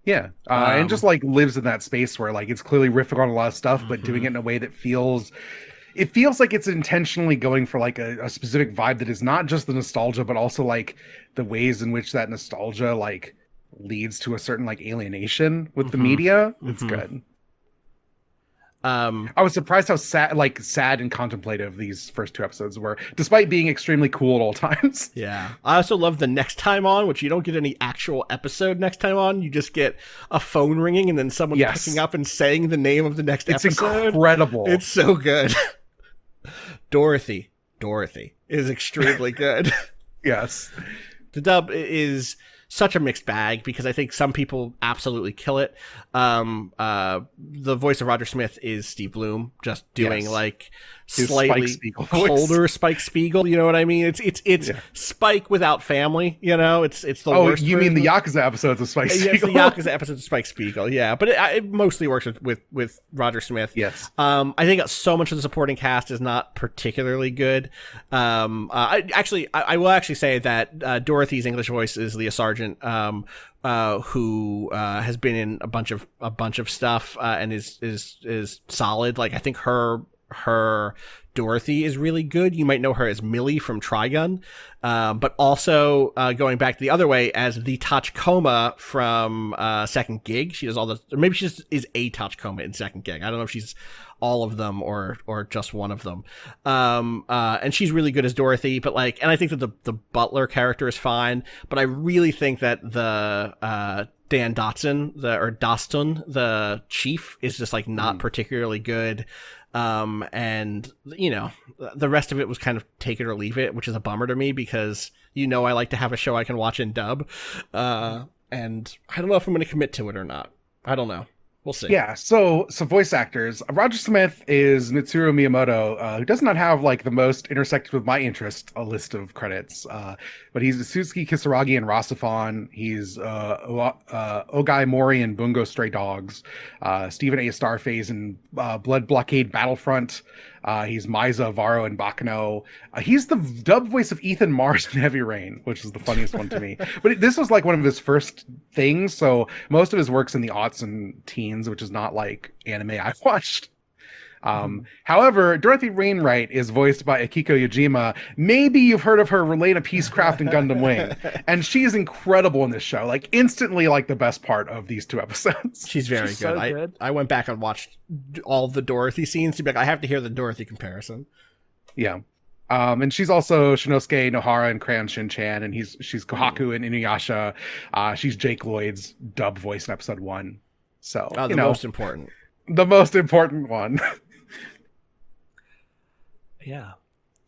Yeah. And just like lives in that space where like it's clearly riffing on a lot of stuff, but doing it in a way that feels like it's intentionally going for like a specific vibe that is not just the nostalgia, but also like the ways in which that nostalgia like leads to a certain like alienation with the media. It's good. I was surprised how sad and contemplative these first 2 episodes were, despite being extremely cool at all times. Yeah. I also love the next time on, which you don't get any actual episode next time on. You just get a phone ringing and then someone picking up and saying the name of the next episode. It's incredible. It's so good. Dorothy is extremely good. Yes. The dub is such a mixed bag because I think some people absolutely kill it. The voice of Roger Smith is Steve Bloom, just doing like slightly colder Spike Spiegel. You know what I mean? It's Spike without family. You know, it's the worst. You mean the Yakuza episodes of Spike Spiegel? Yes, the Yakuza episodes of Spike Spiegel. Yeah, but it mostly works with Roger Smith. Yes. I think so much of the supporting cast is not particularly good. I will actually say that Dorothy's English voice is Leah Sargent, who has been in a bunch of stuff and is solid. Like I think her Dorothy is really good. You might know her as Millie from Trigun, but also going back the other way as the Tachikoma from Second Gig. She does all the, or maybe she just is a Tachikoma in Second Gig. I don't know if she's all of them or just one of them. And she's really good as Dorothy, but like, and I think that the butler character is fine, but I really think that the Dan Dotson, Doston, the chief, is just like not particularly good. And you know, the rest of it was kind of take it or leave it, which is a bummer to me because I like to have a show I can watch in dub. And I don't know if I'm going to commit to it or not. I don't know. We'll see. Yeah, so voice actors. Roger Smith is Mitsuru Miyamoto, who does not have like the most intersected with my interest a list of credits. But he's Suzuki Kisaragi in Rasafon. He's Ogai Mori in Bungo Stray Dogs. Stephen A. Starface in Blood Blockade Battlefront. He's Maiza Varo in Bakano. He's the dub voice of Ethan Mars in Heavy Rain, which is the funniest one to me. But this was like one of his first things, so most of his work's in the aughts and teens, which is not like anime I watched. However, Dorothy Wainwright is voiced by Akiko Yojima. Maybe you've heard of her, Relena Peacecraft and Gundam Wing. And she's incredible in this show. Like instantly like the best part of these 2 episodes. She's very good. So good. I went back and watched all the Dorothy scenes to be like, I have to hear the Dorothy comparison. Yeah. And she's also Shinosuke Nohara in Crayon Shin-chan, and she's Kohaku in Inuyasha. She's Jake Lloyd's dub voice in episode 1. So the most important. The most important one. Yeah,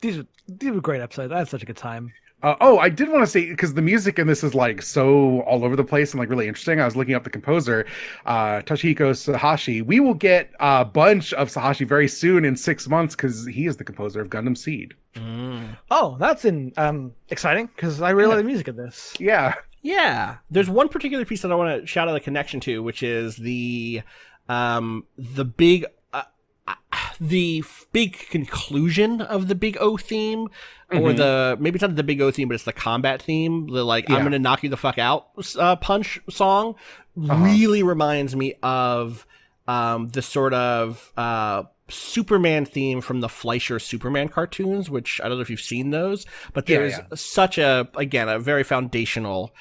these were great episodes. I had such a good time. I did want to say, because the music in this is like so all over the place and like really interesting. I was looking up the composer, Toshihiko Sahashi. We will get a bunch of Sahashi very soon in 6 months because he is the composer of Gundam Seed. Oh, that's exciting because I really like the music of this. Yeah. Yeah. There's one particular piece that I want to shout out a connection to, which is the big conclusion of the Big O theme, or maybe it's not the Big O theme, but it's the combat theme. The I'm gonna knock you the fuck out punch song really reminds me of the sort of Superman theme from the Fleischer Superman cartoons, which I don't know if you've seen those, but there's such a very foundational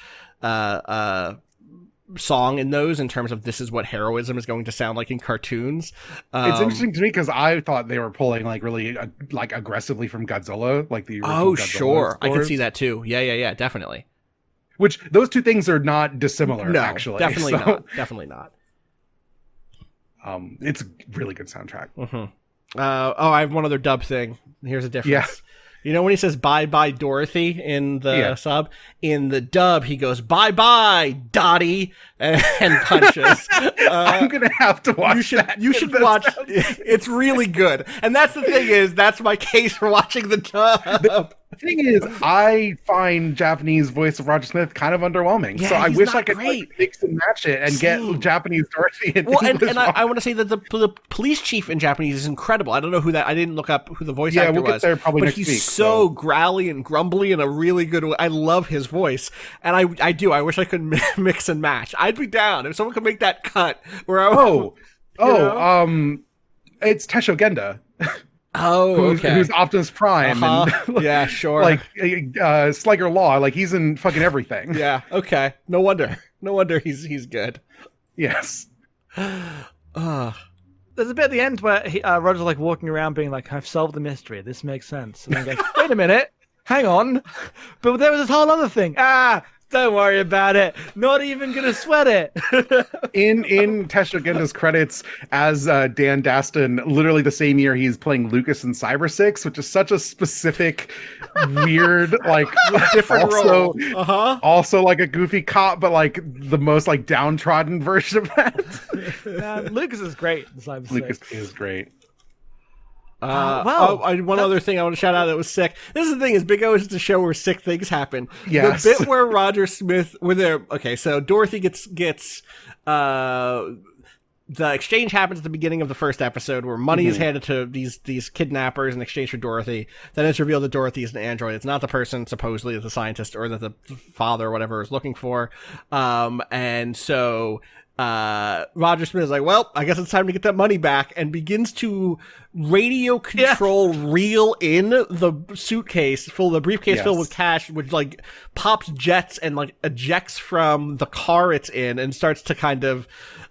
song in those in terms of this is what heroism is going to sound like in cartoons. It's interesting to me because I thought they were pulling like really like aggressively from Godzilla, like the original Godzilla sure scores. I can see that too. Yeah, definitely. Which those two things are not dissimilar. No, actually, definitely not. It's a really good soundtrack. I have one other dub thing. Here's a difference. Yeah. You know when he says bye bye Dorothy in the sub? In the dub, he goes bye bye Dottie and punches. I'm gonna have to watch that. You should watch. It's really good, and that's the thing that's my case for watching the dub. The thing is, I find Japanese voice of Roger Smith kind of underwhelming. Yeah, so I wish I could great. mix and match it and get Japanese Dorothy in English. And I want to say that the police chief in Japanese is incredible. I don't know who that. I didn't look up who the voice actor we'll was. Get there probably but next he's week, so growly and grumbly in a really good way. I love his voice, and I do. I wish I could mix and match. I'd be down if someone could make that cut. Where it's Tesho Genda. Okay. Who's Optimus Prime? And, yeah, sure. Like Sliger Law, like he's in fucking everything. Yeah. Okay. No wonder he's good. Yes. There's a bit at the end where Roger's like walking around being like, I've solved the mystery. This makes sense. And then goes, wait a minute. Hang on. But there was this whole other thing. Don't worry about it. Not even going to sweat it. in Tetsuya Gendo's credits as Dan Daston, literally the same year he's playing Lucas in Cyber 6, which is such a specific, weird, like Different also, role. also like a goofy cop, but like the most like downtrodden version of that. Lucas is great in Cyber 6. Lucas is great. One other thing I want to shout out that was sick. This is the thing: is Big O is just a show where sick things happen. Yes. The bit where Roger Smith, so Dorothy gets the exchange happens at the beginning of the first episode where money is handed to these kidnappers in exchange for Dorothy. Then it's revealed that Dorothy is an android. It's not the person supposedly the scientist or that the father or whatever is looking for. And so Roger Smith is like, well, I guess it's time to get that money back, and begins to radio control reel in the briefcase filled with cash, which like pops jets and like ejects from the car it's in and starts to kind of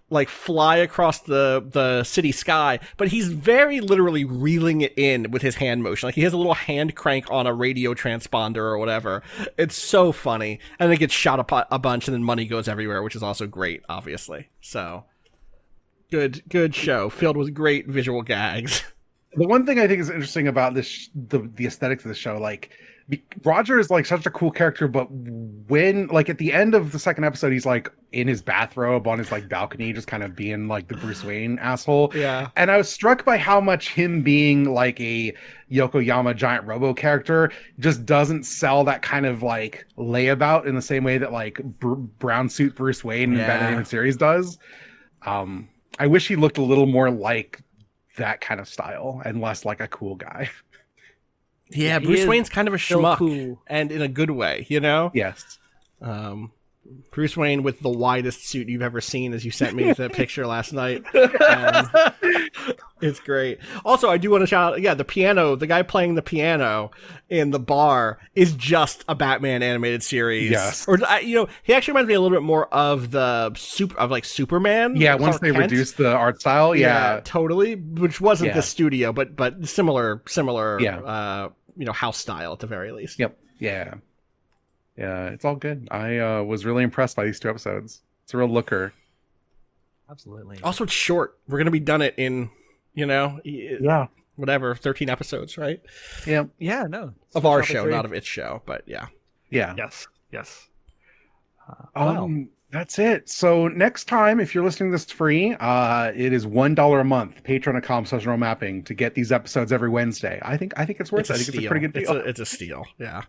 like fly across the city sky, but he's very literally reeling it in with his hand motion. Like he has a little hand crank on a radio transponder or whatever. It's so funny. And then it gets shot a bunch and then money goes everywhere, which is also great, obviously. So good show filled with great visual gags. The one thing I think is interesting about this, the aesthetics of the show, like Roger is like such a cool character, but when like at the end of the second episode, he's like in his bathrobe on his like balcony, just kind of being like the Bruce Wayne asshole. Yeah. And I was struck by how much him being like a Yokoyama giant robo character just doesn't sell that kind of like layabout in the same way that like brown suit Bruce Wayne in the Batman animated series does. I wish he looked a little more like that kind of style and less like a cool guy. Yeah, Bruce Wayne's kind of a schmuck, and in a good way, you know? Yes. Bruce Wayne with the widest suit you've ever seen, as you sent me the picture last night. It's great. Also, I do want to shout out, the guy playing the piano in the bar is just a Batman animated series. Yes. Or, he actually reminds me a little bit more of Superman. Yeah, once they reduced the art style, yeah. Totally, which wasn't the studio, but similar house style at the very least. Yep. Yeah, it's all good. I was really impressed by these two episodes. It's a real looker. Absolutely. Also, it's short. We're going to be done it in, whatever, 13 episodes, right? Yeah. Yeah, no. Of our show, not of its show, but yeah. Yeah. Yes. That's it. So next time, if you're listening to this free, it is $1 a month. Patreon.com/mapping to get these episodes every Wednesday. I think it's worth it. I think it's a pretty good deal. It's a steal. Yeah.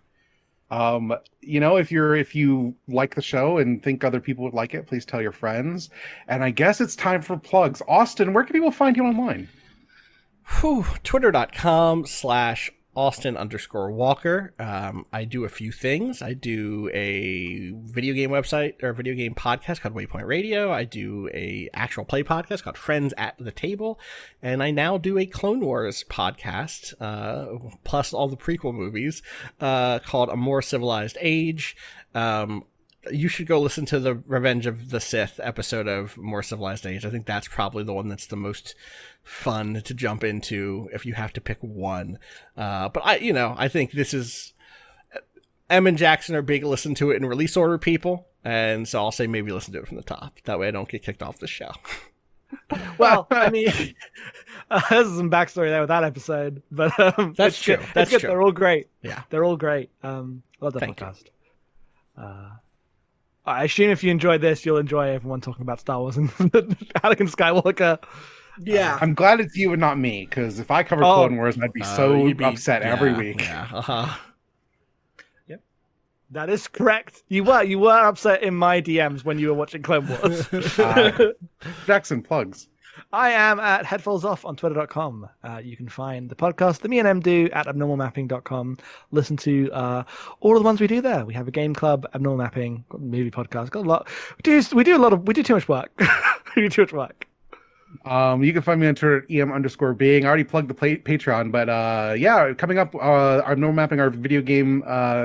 If you like the show and think other people would like it, please tell your friends. And I guess it's time for plugs. Austin, where can people find you online? Twitter.com/Austin_Walker. I do a few things. I do a video game website or video game podcast called Waypoint Radio. I do a actual play podcast called Friends at the Table. And I now do a Clone Wars podcast, plus all the prequel movies, called A More Civilized Age. You should go listen to the Revenge of the Sith episode of More Civilized Age. I think that's probably the one that's the most fun to jump into if you have to pick one. But I think this is... Em and Jackson are big listen to it in release order people, and so I'll say maybe listen to it from the top. That way I don't get kicked off the show. Well, I mean, there's some backstory there with that episode, but that's true. That's true. They're all great. Yeah, they're all great. Love the Thank podcast. I assume if you enjoyed this, you'll enjoy everyone talking about Star Wars and Anakin Skywalker. Yeah, I'm glad it's you and not me, because if I covered Clone Wars, I'd be upset every week. Yeah. Yep, that is correct. You were upset in my DMs when you were watching Clone Wars. Jackson, plugs. I am at headphonesoff on twitter.com. You can find the podcast that me and Em do at abnormalmapping.com. Listen to all of the ones we do there. We have a game club, Abnormal Mapping, got a movie podcast, got a lot. We do too much work. We do too much work. You can find me on Twitter at EM_being. I already plugged the Patreon, but coming up, our Normal Mapping, our video game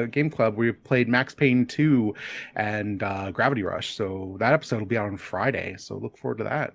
game club, we played Max Payne 2 and Gravity Rush. So that episode will be out on Friday. So look forward to that.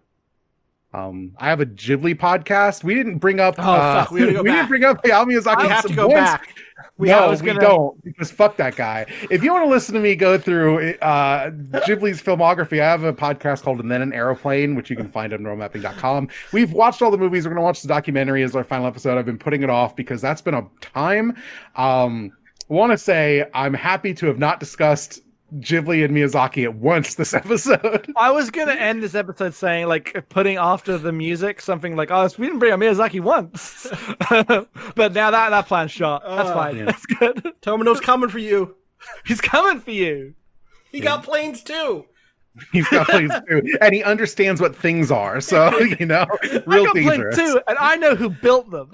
I have a Ghibli podcast. We didn't bring up. fuck, we gotta go we didn't back. bring up Hayao Miyazaki. We have to go once. back. We don't, because fuck that guy. If you want to listen to me go through Ghibli's filmography, I have a podcast called And Then an Aeroplane, which you can find on neuromapping.com. We've watched all the movies. We're going to watch the documentary as our final episode. I've been putting it off because that's been a time. I want to say I'm happy to have not discussed Ghibli and Miyazaki at once this episode. I was gonna end this episode saying, like, putting after the music something like, "Oh, we didn't bring up Miyazaki once," but now that plan's shot. That's fine. Yeah. That's good. Tomino's coming for you. He's coming for you. He got planes too. He's got planes too, and he understands what things are. So real I got dangerous. planes too, and I know who built them.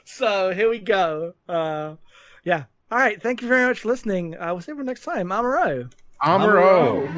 So here we go. Yeah. All right. Thank you very much for listening. We'll see you next time. Amaro. Amuro.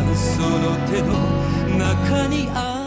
「その手の中にある」